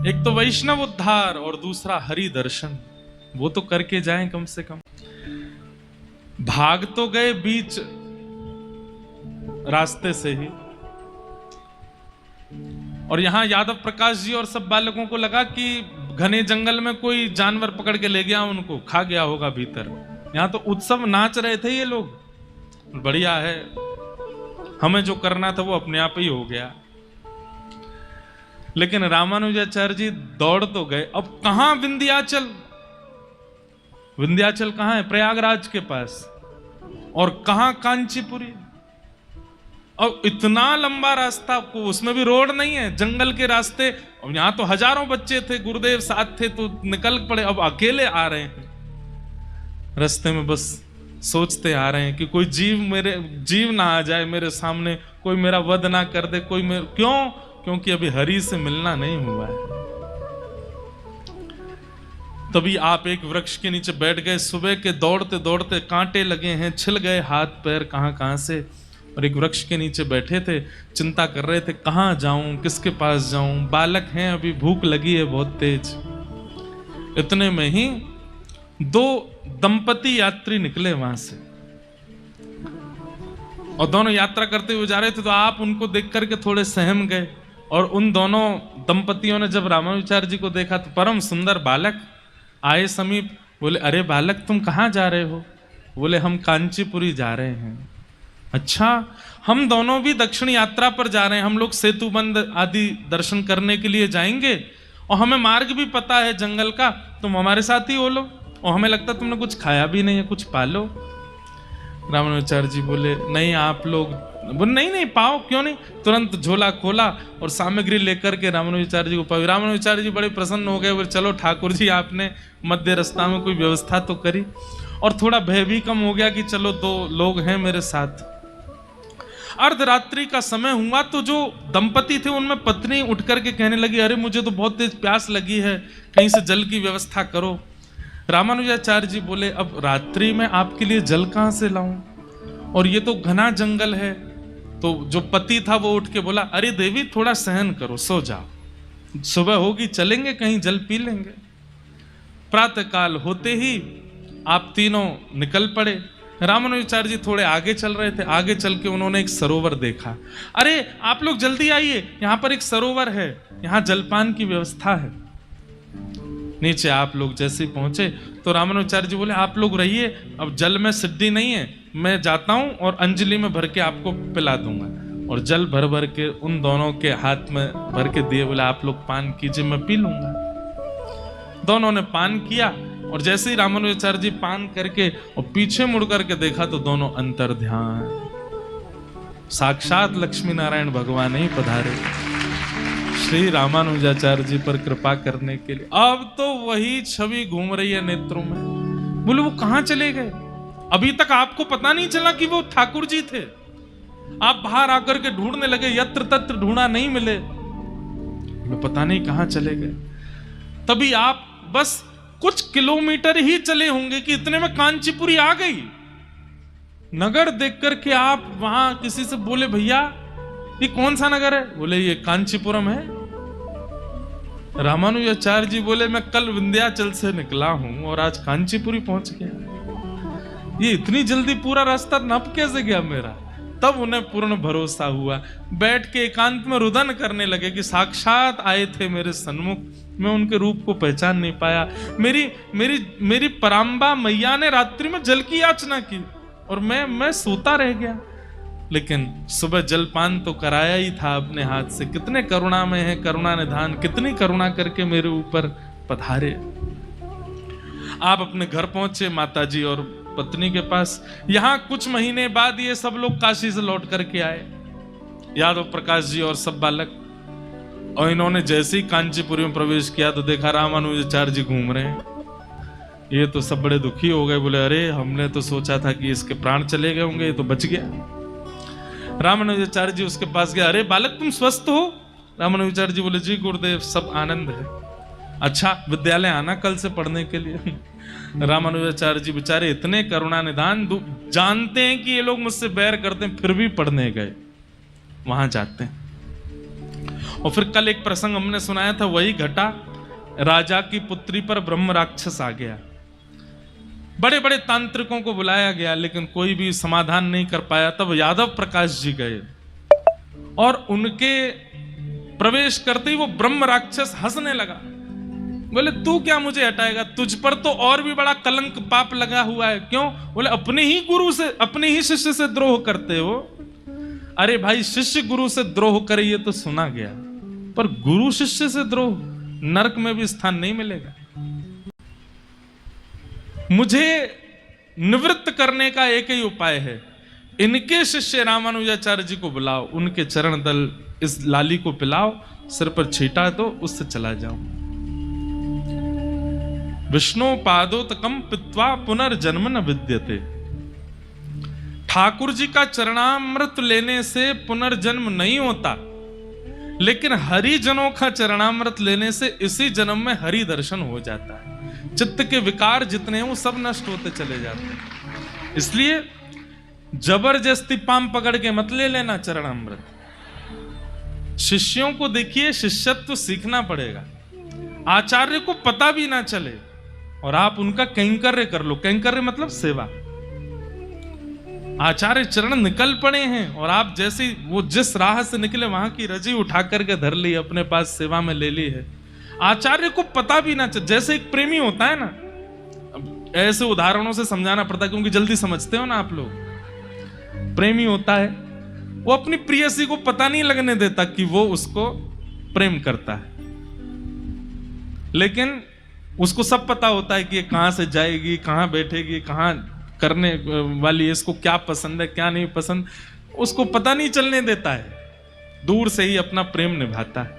एक तो वैष्णव उद्धार और दूसरा हरि दर्शन, वो तो करके जाएं कम से कम। भाग तो गए बीच रास्ते से ही, और यहां यादव प्रकाश जी और सब बालकों को लगा कि घने जंगल में कोई जानवर पकड़ के ले गया, उनको खा गया होगा भीतर। यहां तो उत्सव नाच रहे थे ये लोग, बढ़िया है, हमें जो करना था वो अपने आप ही हो गया। लेकिन रामानुजाचार्य जी दौड़ तो गए, अब कहां विंध्याचल, विंध्याचल कहां है? प्रयागराज के पास। और कहां कांचीपुरी। और इतना लंबा रास्ता, आपको उसमें भी रोड नहीं है, जंगल के रास्ते। और यहां तो हजारों बच्चे थे, गुरुदेव साथ थे तो निकल पड़े, अब अकेले आ रहे हैं रास्ते में, बस सोचते आ रहे हैं कि कोई जीव ना आ जाए मेरे सामने, कोई मेरा वध ना कर दे, कोई मेरे, क्योंकि अभी हरि से मिलना नहीं हुआ है। तभी आप एक वृक्ष के नीचे बैठ गए, सुबह के दौड़ते दौड़ते कांटे लगे हैं, छिल गए हाथ पैर कहां से, और एक वृक्ष के नीचे बैठे थे, चिंता कर रहे थे कहां जाऊं, किसके पास जाऊं, बालक हैं, अभी भूख लगी है बहुत तेज। इतने में ही दो दंपति यात्री निकले वहां से, और दोनों यात्रा करते हुए जा रहे थे, तो आप उनको देख करके थोड़े सहम गए। और उन दोनों दंपतियों ने जब रामानुजाचार्य जी को देखा तो परम सुंदर बालक आए समीप, बोले अरे बालक तुम कहाँ जा रहे हो? बोले हम कांचीपुरी जा रहे हैं। अच्छा, हम दोनों भी दक्षिण यात्रा पर जा रहे हैं, हम लोग सेतुबंद आदि दर्शन करने के लिए जाएंगे, और हमें मार्ग भी पता है जंगल का, तुम हमारे साथ ही हो लो, और हमें लगता तुमने कुछ खाया भी नहीं है, कुछ पालो। रामानुजाचार्य जी बोले नहीं आप लोग, बोले नहीं पाओ, क्यों नहीं। तुरंत झोला खोला और सामग्री लेकर के रामानुजाचार्य जी को पाई। रामानुजाचार्य जी बड़े प्रसन्न हो गए, बोले चलो ठाकुर जी आपने मध्य रास्ता में कोई व्यवस्था तो करी, और थोड़ा भय भी कम हो गया कि चलो दो लोग हैं मेरे साथ। अर्धरात्रि का समय हुआ तो जो दंपति थे उनमें पत्नी उठ करके कहने लगी अरे मुझे तो बहुत तेज प्यास लगी है, कहीं से जल की व्यवस्था करो। रामानुजाचार्य जी बोले अब रात्रि में आपके लिए जल कहां से लाऊं, और ये तो घना जंगल है। तो जो पति था वो उठ के बोला अरे देवी थोड़ा सहन करो, सो जाओ, सुबह होगी चलेंगे कहीं जल पी लेंगे। प्रातः काल होते ही आप तीनों निकल पड़े। रामानुजाचार्य जी थोड़े आगे चल रहे थे, आगे चल के उन्होंने एक सरोवर देखा। अरे आप लोग जल्दी आइए, यहाँ पर एक सरोवर है, यहाँ जलपान की व्यवस्था है। नीचे आप लोग जैसे ही पहुंचे तो रामानुजाचार्य जी बोले आप लोग रहिए, अब जल में सिद्धि नहीं है, मैं जाता हूं और अंजलि में भर के आपको पिला दूंगा। और जल भर भर के उन दोनों के हाथ में भर के दिए, बोले आप लोग पान कीजिए, मैं पी लूंगा। दोनों ने पान किया, और जैसे ही रामानुजाचार्य जी पान करके और पीछे मुड़ करके देखा तो दोनों अंतर ध्यान, साक्षात लक्ष्मी नारायण भगवान ही पधारे श्री रामानुजाचार्य जी पर कृपा करने के लिए। अब तो वही छवि घूम रही है नेत्रों में। बोले वो कहां चले गए? अभी तक आपको पता नहीं चला कि वो ठाकुर जी थे। आप बाहर आकर के ढूंढने लगे, यत्र तत्र ढूंढा, नहीं मिले, पता नहीं कहां चले गए। तभी आप बस कुछ किलोमीटर ही चले होंगे कि इतने में कांचीपुरी आ गई। नगर देख करके आप वहां किसी से बोले भैया ये कौन सा नगर है? बोले ये कांचीपुरम है। रामानुजाचार्य जी बोले मैं कल विंध्याचल से निकला हूं और आज कांचीपुरी पहुंच गया। ये इतनी जल्दी पूरा रास्ता नप कैसे गया मेरा? तब उन्हें पूर्ण भरोसा हुआ। बैठ के एकांत में रुदन करने लगे कि साक्षात आए थे मेरे सन्मुख, मैं उनके रूप को पहचान नहीं पाया। मेरी पराम्बा मैया ने रात्रि में जल की याचना की और मैं सोता रह गया, लेकिन सुबह जलपान तो कराया ही था अपने हाथ से। कितने करुणा में है करुणा निधान, कितनी करुणा करके मेरे ऊपर पधारे। आप अपने घर पहुंचे माता जी और पत्नी के पास। यहां कुछ महीने बाद ये सब लोग काशी से लौट करके आए, यादव प्रकाश जी और सब बालक। और इन्होंने जैसे ही कांचीपुरी में प्रवेश किया तो देखा रामानुजाचार्य जी घूम रहे हैं। ये तो सब बड़े दुखी हो गए, बोले अरे हमने तो सोचा था कि इसके प्राण चले गए होंगे, ये तो बच गया। रामानुजाचार्य जी उसके पास गया, अरे बालक तुम स्वस्थ हो? रामानुजाचार्य जी बोले जी गुरुदेव सब आनंद है। अच्छा विद्यालय आना कल से पढ़ने के लिए। रामानुजाचार्य जी बेचारे इतने करुणा निधान, जानते हैं कि ये लोग मुझसे बैर करते हैं, फिर भी पढ़ने गए, वहां जाते हैं। और फिर कल एक प्रसंग हमने सुनाया था, वही घटा, राजा की पुत्री पर ब्रह्म राक्षस आ गया। बड़े बड़े तांत्रिकों को बुलाया गया, लेकिन कोई भी समाधान नहीं कर पाया। तब यादव प्रकाश जी गए और उनके प्रवेश करते ही वो ब्रह्म राक्षस हंसने लगा। बोले तू क्या मुझे हटाएगा, तुझ पर तो और भी बड़ा कलंक पाप लगा हुआ है। क्यों? बोले अपने ही गुरु से, अपने ही शिष्य से द्रोह करते हो। अरे भाई, शिष्य गुरु से द्रोह करे ये तो सुना गया, पर गुरु शिष्य से द्रोह, नरक में भी स्थान नहीं मिलेगा। मुझे निवृत्त करने का एक ही उपाय है, इनके शिष्य रामानुजाचार्य जी को बुलाओ, उनके चरण दल इस लाली को पिलाओ, सिर पर छीटा दो, उससे चला जाओ। विष्णु पादोतकम पित्वा पुनर्जन्म न विद्यते। ठाकुर जी का चरणामृत लेने से पुनर्जन्म नहीं होता, लेकिन हरिजनों का चरणामृत लेने से इसी जन्म में हरि दर्शन हो जाता है। चित्त के विकार जितने हैं वो सब नष्ट होते चले जाते हैं। इसलिए जबरदस्ती पाम पकड़ के मत ले लेना चरणामृत। शिष्यों को देखिए, शिष्यत्व सीखना पड़ेगा, आचार्य को पता भी ना चले और आप उनका कैंकर्य कर लो। कैंकर्य मतलब सेवा। आचार्य चरण निकल पड़े हैं और आप जैसे वो जिस राह से निकले वहां की रजी उठा करके धर ली, अपने पास सेवा में ले ली है। आचार्य को पता भी ना चले। जैसे एक प्रेमी होता है ना, ऐसे उदाहरणों से समझाना पड़ता है क्योंकि जल्दी समझते हो ना आप लोग। प्रेमी होता है, वो अपनी प्रेयसी को पता नहीं लगने देता कि वो उसको प्रेम करता है, लेकिन उसको सब पता होता है कि ये कहां से जाएगी, कहां बैठेगी, कहां करने वाली है, इसको क्या पसंद है क्या नहीं पसंद, उसको पता नहीं चलने देता है। दूर से ही अपना प्रेम निभाता है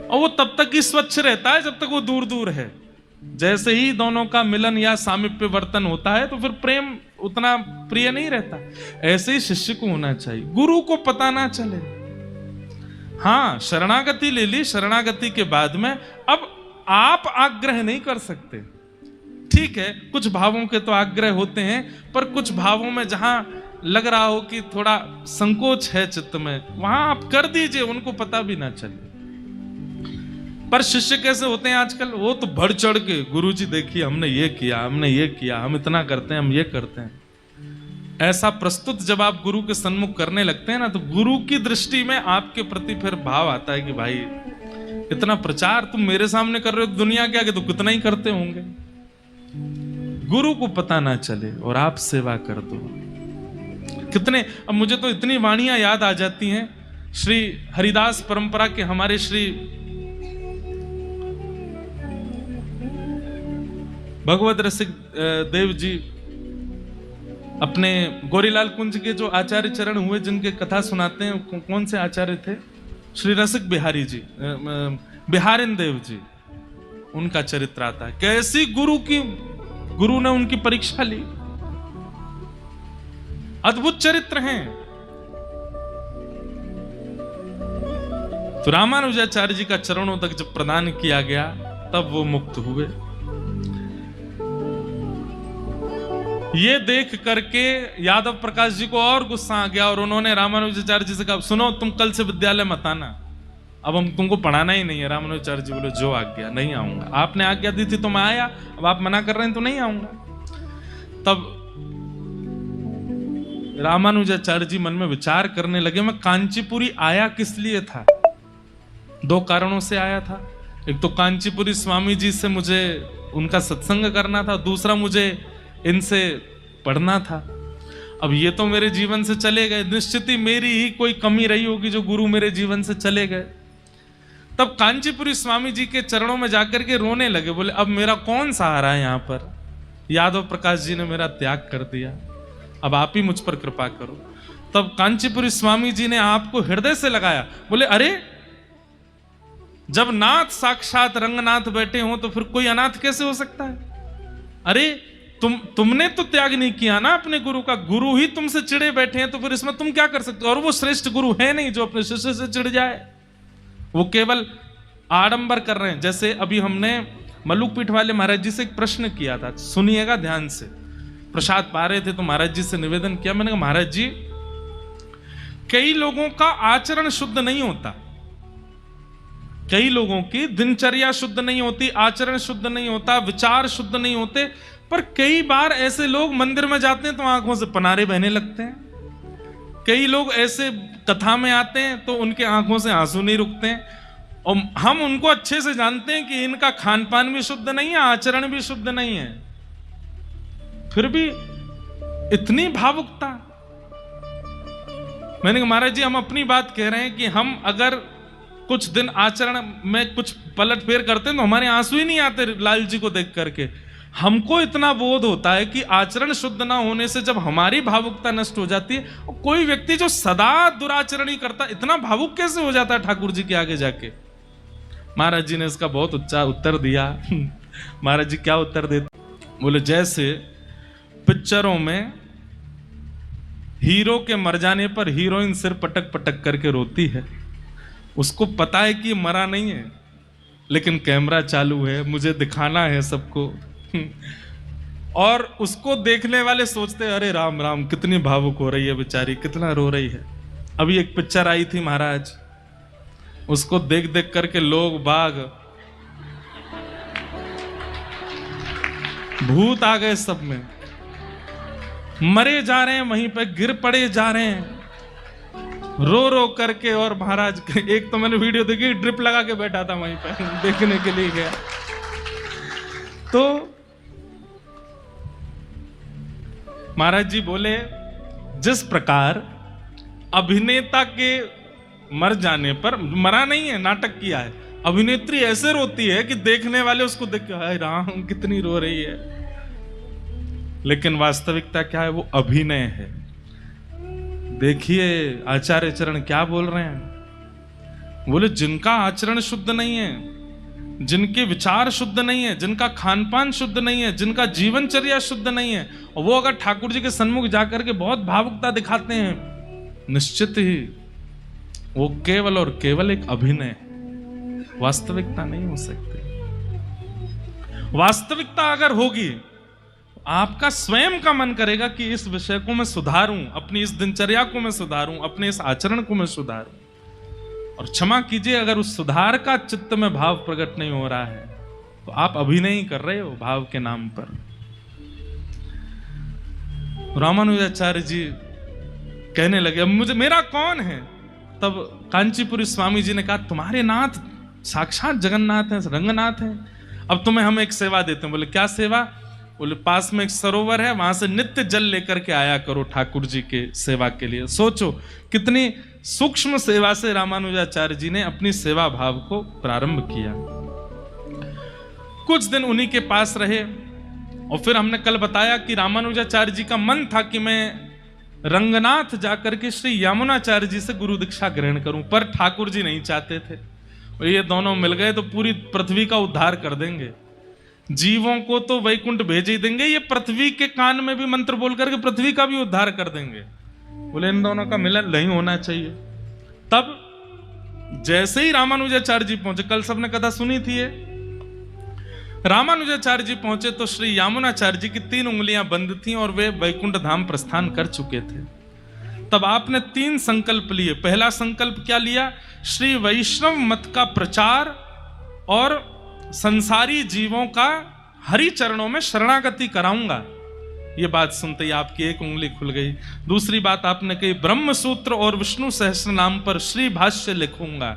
और वो तब तक ही स्वच्छ रहता है जब तक वो दूर दूर है। जैसे ही दोनों का मिलन या सामीप्य वर्तन होता है तो फिर प्रेम उतना प्रिय नहीं रहता। ऐसे ही शिष्य को होना चाहिए, गुरु को पता ना चले। हाँ, शरणागति ले ली, शरणागति के बाद में अब आप आग्रह नहीं कर सकते। ठीक है, कुछ भावों के तो आग्रह होते हैं, पर कुछ भावों में जहां लग रहा हो कि थोड़ा संकोच है चित्त में, वहां आप कर दीजिए, उनको पता भी ना चले। पर शिष्य कैसे होते हैं आजकल, वो तो बढ़ चढ़ के, गुरुजी देखिए हमने ये किया, हमने ये किया, हम इतना करते हैं, हम ये करते हैं। ऐसा प्रस्तुत जब आप गुरु के सन्मुख करने लगते हैं ना, तो गुरु की दृष्टि में आपके प्रति फिर भाव आता है कि भाई इतना प्रचार तुम मेरे सामने कर रहे हो, दुनिया के आगे तो कितना ही करते होंगे। गुरु को पता ना चले और आप सेवा कर दो। कितने, अब मुझे तो इतनी वाणियां याद आ जाती हैं। श्री हरिदास परंपरा के हमारे श्री भगवत रसिक देव जी, अपने गौरीलाल कुंज के जो आचार्य चरण हुए, जिनके कथा सुनाते हैं, कौन से आचार्य थे? श्री रसिक बिहारी जी, बिहारिन देव जी, उनका चरित्र आता है। कैसी गुरु ने उनकी परीक्षा ली, अद्भुत चरित्र हैं। तो रामानुजाचार्य जी का चरणों तक जब प्रदान किया गया तब वो मुक्त हुए। ये देख करके यादव प्रकाश जी को और गुस्सा आ गया और उन्होंने रामानुजाचार्य जी से कहा, सुनो तुम कल से विद्यालय मत आना, अब हम तुमको पढ़ाना ही नहीं है। रामानुजाचार्य जी बोले जो आज्ञा, नहीं आऊंगा। आपने आज्ञा दी थी तो मैं आया, अब आप मना कर रहे हैं तो नहीं आऊंगा। तब रामानुजाचार्य जी मन में विचार करने लगे, मैं कांचीपुरी आया किस लिए था? दो कारणों से आया था। एक तो कांचीपुरी स्वामी जी से मुझे उनका सत्संग करना था, दूसरा मुझे इनसे पढ़ना था। अब ये तो मेरे जीवन से चले गए, निश्चित ही मेरी ही कोई कमी रही होगी जो गुरु मेरे जीवन से चले गए। तब कांचीपुरी स्वामी जी के चरणों में जाकर के रोने लगे, बोले अब मेरा कौन सहारा है यहाँ पर? यादव प्रकाश जी ने मेरा त्याग कर दिया, अब आप ही मुझ पर कृपा करो। तब कांचीपुरी स्वामी जी ने आपको हृदय से लगाया, बोले अरे जब नाथ साक्षात रंगनाथ बैठे हो तो फिर कोई अनाथ कैसे हो सकता है? अरे तुमने तो त्याग नहीं किया ना अपने गुरु का, गुरु ही तुमसे चिढ़े बैठे हैं, तो फिर इसमें तुम क्या कर सकते हो? और वो श्रेष्ठ गुरु है नहीं जो अपने शिष्य से चिढ़ जाए, वो केवल आडंबर कर रहे हैं। जैसे अभी हमने मल्लुक पीठ वाले महाराज जी से एक प्रश्न किया था, सुनिएगा ध्यान से। प्रसाद पा रहे थे तो महाराज जी से निवेदन किया, मैंने कहा महाराज जी कई लोगों का आचरण शुद्ध नहीं होता, कई लोगों की दिनचर्या शुद्ध नहीं होती, आचरण शुद्ध नहीं होता, विचार शुद्ध नहीं होते, पर कई बार ऐसे लोग मंदिर में जाते हैं तो आंखों से पनारे बहने लगते हैं, कई लोग ऐसे कथा में आते हैं तो उनके आंखों से आंसू नहीं रुकते हैं, और हम उनको अच्छे से जानते हैं कि इनका खान पान भी शुद्ध नहीं है, आचरण भी शुद्ध नहीं है, फिर भी इतनी भावुकता। मैंने कहा महाराज जी हम अपनी बात कह रहे हैं कि हम अगर कुछ दिन आचरण में कुछ पलट फेर करते हैं तो हमारे आंसू ही नहीं आते लाल जी को देख करके। हमको इतना बोध होता है कि आचरण शुद्ध ना होने से जब हमारी भावुकता नष्ट हो जाती है, और कोई व्यक्ति जो सदा दुराचरण ही करता इतना भावुक कैसे हो जाता है ठाकुर जी के आगे जाके। महाराज जी ने इसका बहुत अच्छा उत्तर दिया। महाराज जी क्या उत्तर देते, बोले जैसे पिक्चरों में हीरो के मर जाने पर हीरोइन सिर पटक पटक करके रोती है, उसको पता है कि मरा नहीं है लेकिन कैमरा चालू है, मुझे दिखाना है सबको, और उसको देखने वाले सोचते हैं अरे राम राम कितनी भावुक हो रही है बेचारी, कितना रो रही है। अभी एक पिक्चर आई थी महाराज, उसको देख देख करके लोग बाग भूत आ गए, सब में मरे जा रहे हैं, वहीं पे गिर पड़े जा रहे हैं रो रो करके। और महाराज एक तो मैंने वीडियो देखी, ड्रिप लगा के बैठा था वहीं पे देखने के लिए गया, तो महाराज जी बोले जिस प्रकार अभिनेता के मर जाने पर, मरा नहीं है नाटक किया है, अभिनेत्री ऐसे रोती है कि देखने वाले उसको देख के हाय राम कितनी रो रही है, लेकिन वास्तविकता क्या है, वो अभिनय है। देखिए आचार्य चरण क्या बोल रहे हैं, बोले जिनका आचरण शुद्ध नहीं है, जिनके विचार शुद्ध नहीं है, जिनका खान पान शुद्ध नहीं है, जिनका जीवनचर्या शुद्ध नहीं है, और वो अगर ठाकुर जी के सन्मुख जाकर के बहुत भावुकता दिखाते हैं, निश्चित ही वो केवल और केवल एक अभिनय है, वास्तविकता नहीं हो सकती। वास्तविकता अगर होगी, आपका स्वयं का मन करेगा कि इस विषय को मैं सुधारूं, अपनी इस दिनचर्या को मैं सुधारूं, अपने इस आचरण को मैं सुधारूं। और क्षमा कीजिए अगर उस सुधार का चित्त में भाव प्रकट नहीं हो रहा है तो आप अभिनय ही कर रहे हो भाव के नाम पर। रामानुजाचार्य जी कहने लगे अब मुझे मेरा कौन है, तब कांचीपुरी स्वामी जी ने कहा तुम्हारे नाथ साक्षात जगन्नाथ हैं, रंगनाथ हैं, अब तुम्हें हम एक सेवा देते हैं। बोले क्या सेवा? बोले पास में एक सरोवर है, वहां से नित्य जल लेकर के आया करो ठाकुर जी के सेवा के लिए। सोचो कितनी सूक्ष्म सेवा से रामानुजाचार्य जी ने अपनी सेवा भाव को प्रारंभ किया। कुछ दिन उन्हीं के पास रहे, और फिर हमने कल बताया कि रामानुजाचार्य जी का मन था कि मैं रंगनाथ जाकर के श्री यामुनाचार्य जी से गुरु दीक्षा ग्रहण करूं, पर ठाकुर जी नहीं चाहते थे। और ये दोनों मिल गए तो पूरी पृथ्वी का उद्धार कर देंगे, जीवों को तो वैकुंठ भेज ही देंगे, ये पृथ्वी के कान में भी मंत्र बोल करके पृथ्वी का भी उद्धार कर देंगे। बोले इन दोनों का मिलन नहीं होना चाहिए। तब जैसे ही रामानुजाचार्य जी पहुंचे, कल सबने कथा सुनी थी ये, रामानुजाचार्य जी पहुंचे तो श्री यामुनाचार्य जी की 3 उंगलियां बंद थीं और वे वैकुंठ धाम प्रस्थान कर चुके थे। तब आपने 3 संकल्प लिए। पहला संकल्प क्या लिया? श्री वैष्णव मत का प्रचार और संसारी जीवों का हरि चरणों में शरणागति कराऊंगा। ये बात सुनते ही आपकी एक उंगली खुल गई। दूसरी बात आपने कही ब्रह्म सूत्र और विष्णु सहस्त्र नाम पर श्री भाष्य लिखूंगा,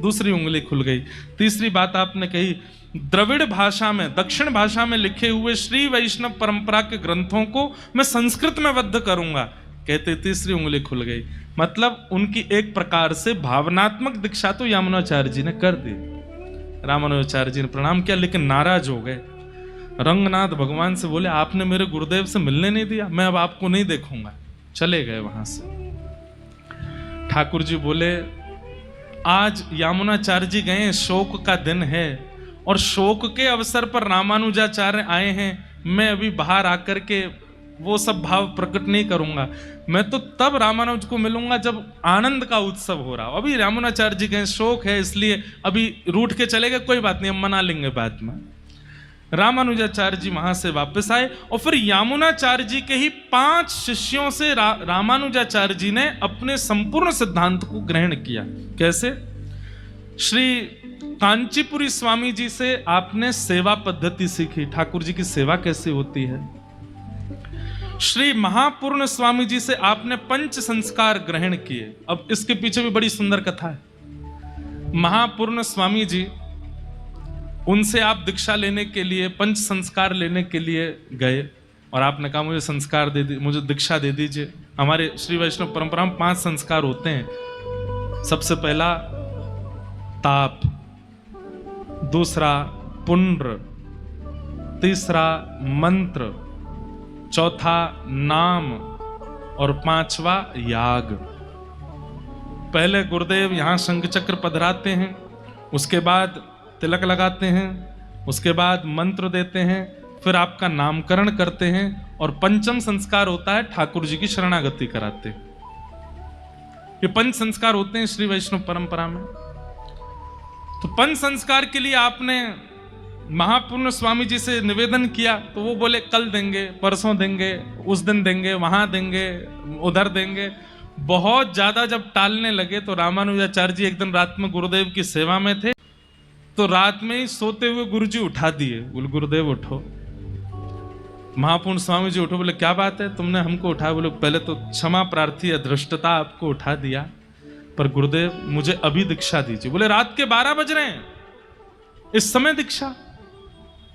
दूसरी उंगली खुल गई। तीसरी बात आपने कही द्रविड़ भाषा में, दक्षिण भाषा में लिखे हुए श्री वैष्णव परंपरा के ग्रंथों को मैं संस्कृत में बद्ध करूंगा, कहते तीसरी उंगली खुल गई। मतलब उनकी एक प्रकार से भावनात्मक दीक्षा तो यामुनाचार्य जी ने कर दी। रामानुजाचार्य जी ने प्रणाम किया, लेकिन नाराज हो गए। रंगनाथ भगवान से बोले आपने मेरे गुरुदेव से मिलने नहीं दिया, मैं अब आपको नहीं देखूंगा। चले गए वहां से। ठाकुर जी बोले आज यामुनाचार्य जी गए, शोक का दिन है और शोक के अवसर पर रामानुजाचार्य आए हैं, मैं अभी बाहर आकर के वो सब भाव प्रकट नहीं करूंगा। मैं तो तब रामानुज को मिलूंगा जब आनंद का उत्सव हो रहा हो। अभी रामानुजाचार्य जी के शोक है, इसलिए अभी रूठ के चले गए, कोई बात नहीं, हम मना लेंगे बाद में। रामानुजाचार्य जी वहां से वापस आए और फिर यामुनाचार्य जी के ही 5 शिष्यों से रामानुजाचार्य जी ने अपने संपूर्ण सिद्धांत को ग्रहण किया। कैसे? श्री कांचीपुरी स्वामी जी से आपने सेवा पद्धति सीखी, ठाकुर जी की सेवा कैसे होती है। श्री महापूर्ण स्वामी जी से आपने पंच संस्कार ग्रहण किए। अब इसके पीछे भी बड़ी सुंदर कथा है। महापूर्ण स्वामी जी, उनसे आप दीक्षा लेने के लिए, पंच संस्कार लेने के लिए गए और आपने कहा मुझे संस्कार दे दीजिए, मुझे दीक्षा दे दीजिए। हमारे श्री वैष्णव परंपरा में 5 संस्कार होते हैं। सबसे पहला ताप, दूसरा पुण्र, तीसरा मंत्र, चौथा नाम और 5वां याग। पहले गुरुदेव यहां शंख चक्र पधराते हैं, उसके बाद तिलक लगाते हैं, उसके बाद मंत्र देते हैं, फिर आपका नामकरण करते हैं और पंचम संस्कार होता है ठाकुर जी की शरणागति कराते हैं। ये पंच संस्कार होते हैं श्री वैष्णव परंपरा में। तो पंच संस्कार के लिए आपने महापूर्ण स्वामी जी से निवेदन किया तो वो बोले कल देंगे, परसों देंगे, उस दिन देंगे, वहां देंगे, उधर देंगे। बहुत ज्यादा जब टालने लगे तो रामानुजाचार्य जी एक दिन रात में गुरुदेव की सेवा में थे, तो रात में ही सोते हुए गुरुजी उठा दिए। बोले गुरुदेव उठो। महापूर्ण स्वामी जी उठो। बोले क्या बात है, तुमने हमको उठाया? बोले पहले तो क्षमा प्रार्थी अधृष्टता आपको उठा दिया, पर गुरुदेव मुझे अभी दीक्षा दीजिए। बोले रात के 12 बज रहे हैं, इस समय दीक्षा?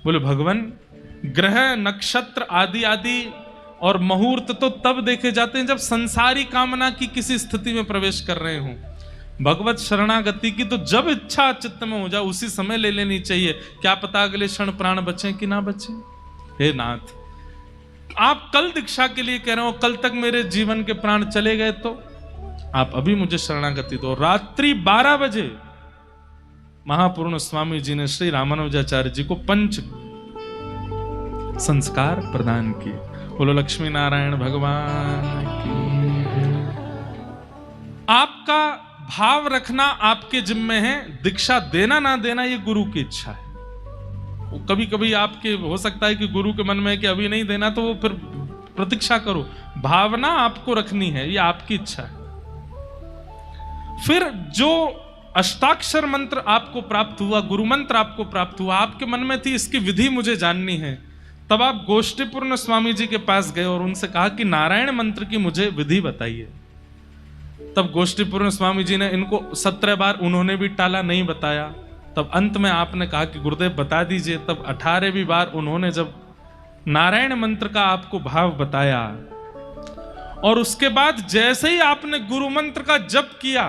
बोले भगवान, ग्रह नक्षत्र आदि आदि और मुहूर्त तो तब देखे जाते हैं जब संसारी कामना की किसी स्थिति में प्रवेश कर रहे हो। भगवत शरणागति की तो जब इच्छा चित्त में हो जाए उसी समय ले लेनी चाहिए। क्या पता अगले क्षण प्राण बचे कि ना बचे। हे नाथ, आप कल दीक्षा के लिए कह रहे हो, कल तक मेरे जीवन के प्राण चले गए तो आप अभी मुझे शरणागति दो। रात्रि 12 बजे महापूर्ण स्वामी जी ने श्री रामानुजाचार्य जी को पंच संस्कार प्रदान किए। बोलो लक्ष्मी नारायण भगवान की। आपका भाव रखना आपके जिम्मे है, दीक्षा देना ना देना ये गुरु की इच्छा है। कभी कभी आपके हो सकता है कि गुरु के मन में है कि अभी नहीं देना, तो वो फिर प्रतीक्षा करो। भावना आपको रखनी है, ये आपकी इच्छा है। फिर जो अष्टाक्षर मंत्र आपको प्राप्त हुआ, गुरु मंत्र आपको प्राप्त हुआ, आपके मन में थी इसकी विधि मुझे जाननी है, तब आप गोष्ठीपूर्ण स्वामी जी के पास गए और उनसे कहा कि नारायण मंत्र की मुझे विधि बताइए। तब गोष्ठीपूर्ण स्वामी जी ने इनको 17 बार उन्होंने भी टाला, नहीं बताया। तब अंत में आपने कहा कि गुरुदेव बता दीजिए। तब 18वीं बार उन्होंने जब नारायण मंत्र का आपको भाव बताया और उसके बाद जैसे ही आपने गुरु मंत्र का जप किया,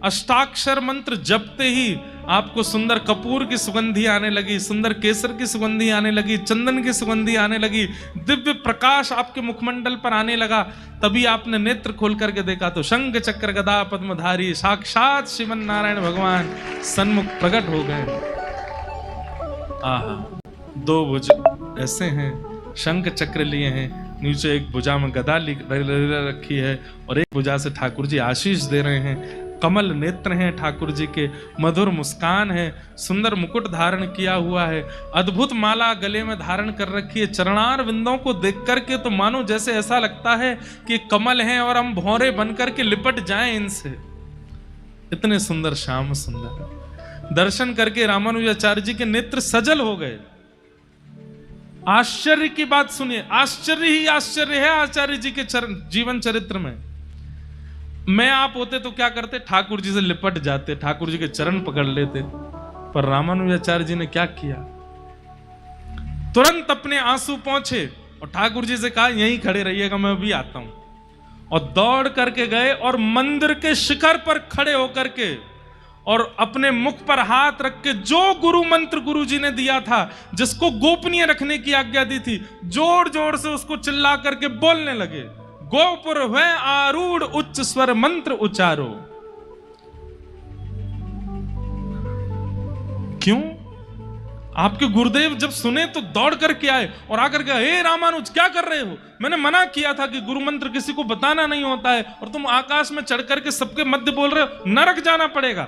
अष्टाक्षर मंत्र जपते ही आपको सुंदर कपूर की सुगंधी आने लगी, सुंदर केसर की सुगंधी आने लगी, चंदन की सुगंधी आने लगी, दिव्य प्रकाश आपके मुखमंडल पर आने लगा। तभी आपने नेत्र खोल करके देखा तो शंख चक्र गदा पद्मधारी साक्षात श्रीमन नारायण भगवान सन्मुख प्रकट हो गए। आहा, 2 भुज ऐसे हैं, शंख चक्र लिए हैं, नीचे एक भुजा में गदा रखी है और एक भुजा से ठाकुर जी आशीष दे रहे हैं। कमल नेत्र हैं ठाकुर जी के, मधुर मुस्कान है, सुंदर मुकुट धारण किया हुआ है, अद्भुत माला गले में धारण कर रखी है। चरणार विंदों को देख करके तो मानो जैसे ऐसा लगता है कि कमल हैं और हम भौरे बन करके लिपट जाएं इनसे। इतने सुंदर श्याम सुंदर। दर्शन करके रामानुजाचार्य जी के नेत्र सजल हो गए। आश्चर्य की बात सुनिए, आश्चर्य ही आश्चर्य है आचार्य जी के जीवन चरित्र में। मैं आप होते तो क्या करते? ठाकुर जी से लिपट जाते, ठाकुर जी के चरण पकड़ लेते। पर रामानुजाचार्य जी ने क्या किया? तुरंत अपने आंसू पहुंचे और ठाकुर जी से कहा यहीं खड़े रहिएगा, मैं अभी आता हूं। और दौड़ करके गए और मंदिर के शिखर पर खड़े होकर के और अपने मुख पर हाथ रख के जो गुरु मंत्र गुरु जी ने दिया था, जिसको गोपनीय रखने की आज्ञा दी थी, जोर जोर से उसको चिल्ला करके बोलने लगे। गोपुर हुए आरूढ़ उच्च स्वर मंत्र उच्चारो। क्यों? आपके गुरुदेव जब सुने तो दौड़ करके आए और आकर के, हे रामानुज क्या कर रहे हो? मैंने मना किया था कि गुरु मंत्र किसी को बताना नहीं होता है और तुम आकाश में चढ़ करके सबके मध्य बोल रहे हो, नरक जाना पड़ेगा।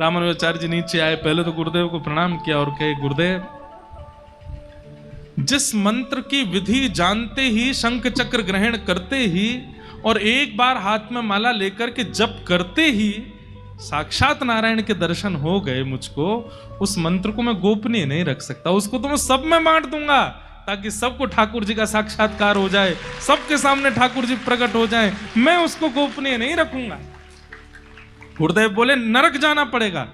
रामानुजाचार्य जी नीचे आए, पहले तो गुरुदेव को प्रणाम किया और कहे, गुरुदेव जिस मंत्र की विधि जानते ही, शंख चक्र ग्रहण करते ही और एक बार हाथ में माला लेकर के जप करते ही साक्षात नारायण के दर्शन हो गए मुझको, उस मंत्र को मैं गोपनीय नहीं रख सकता। उसको तो मैं सब में बांट दूंगा ताकि सबको ठाकुर जी का साक्षात्कार हो जाए, सबके सामने ठाकुर जी प्रकट हो जाए। मैं उसको गोपनीय नहीं रखूंगा। गुरुदेव बोले नरक जाना पड़ेगा।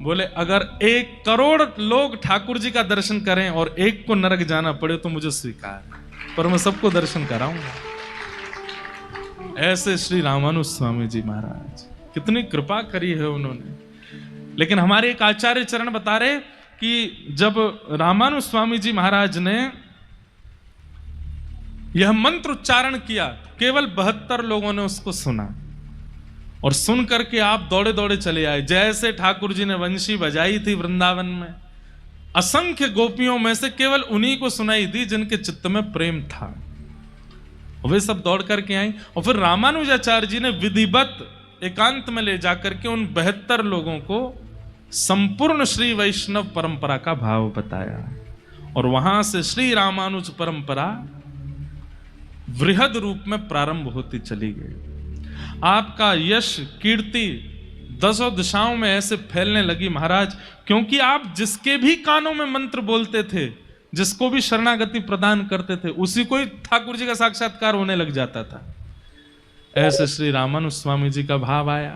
बोले अगर 1 करोड़ लोग ठाकुर जी का दर्शन करें और एक को नरक जाना पड़े तो मुझे स्वीकार है, पर मैं सबको दर्शन कराऊंगा। ऐसे श्री रामानुज स्वामी जी महाराज, कितनी कृपा करी है उन्होंने। लेकिन हमारे एक आचार्य चरण बता रहे कि जब रामानुज स्वामी जी महाराज ने यह मंत्र उच्चारण किया, केवल 72 लोगों ने उसको सुना और सुन करके आप दौड़े दौड़े चले आए। जैसे ठाकुर जी ने वंशी बजाई थी वृंदावन में, असंख्य गोपियों में से केवल उन्हीं को सुनाई दी जिनके चित्त में प्रेम था। वे सब दौड़ करके आई और फिर रामानुजाचार्य जी ने विधिवत एकांत में ले जाकर के उन 72 लोगों को संपूर्ण श्री वैष्णव परंपरा का भाव बताया और वहां से श्री रामानुज परंपरा वृहद रूप में प्रारंभ होती चली गई। आपका यश कीर्ति 10 दिशाओं में ऐसे फैलने लगी महाराज, क्योंकि आप जिसके भी कानों में मंत्र बोलते थे, जिसको भी शरणागति प्रदान करते थे, उसी को ही ठाकुर जी का साक्षात्कार होने लग जाता था। ऐसे श्री रामानुज स्वामी जी का भाव आया।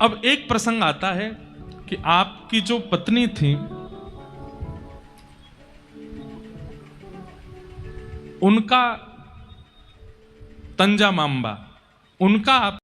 अब एक प्रसंग आता है कि आपकी जो पत्नी थी, उनका तंजा मांबा, उनका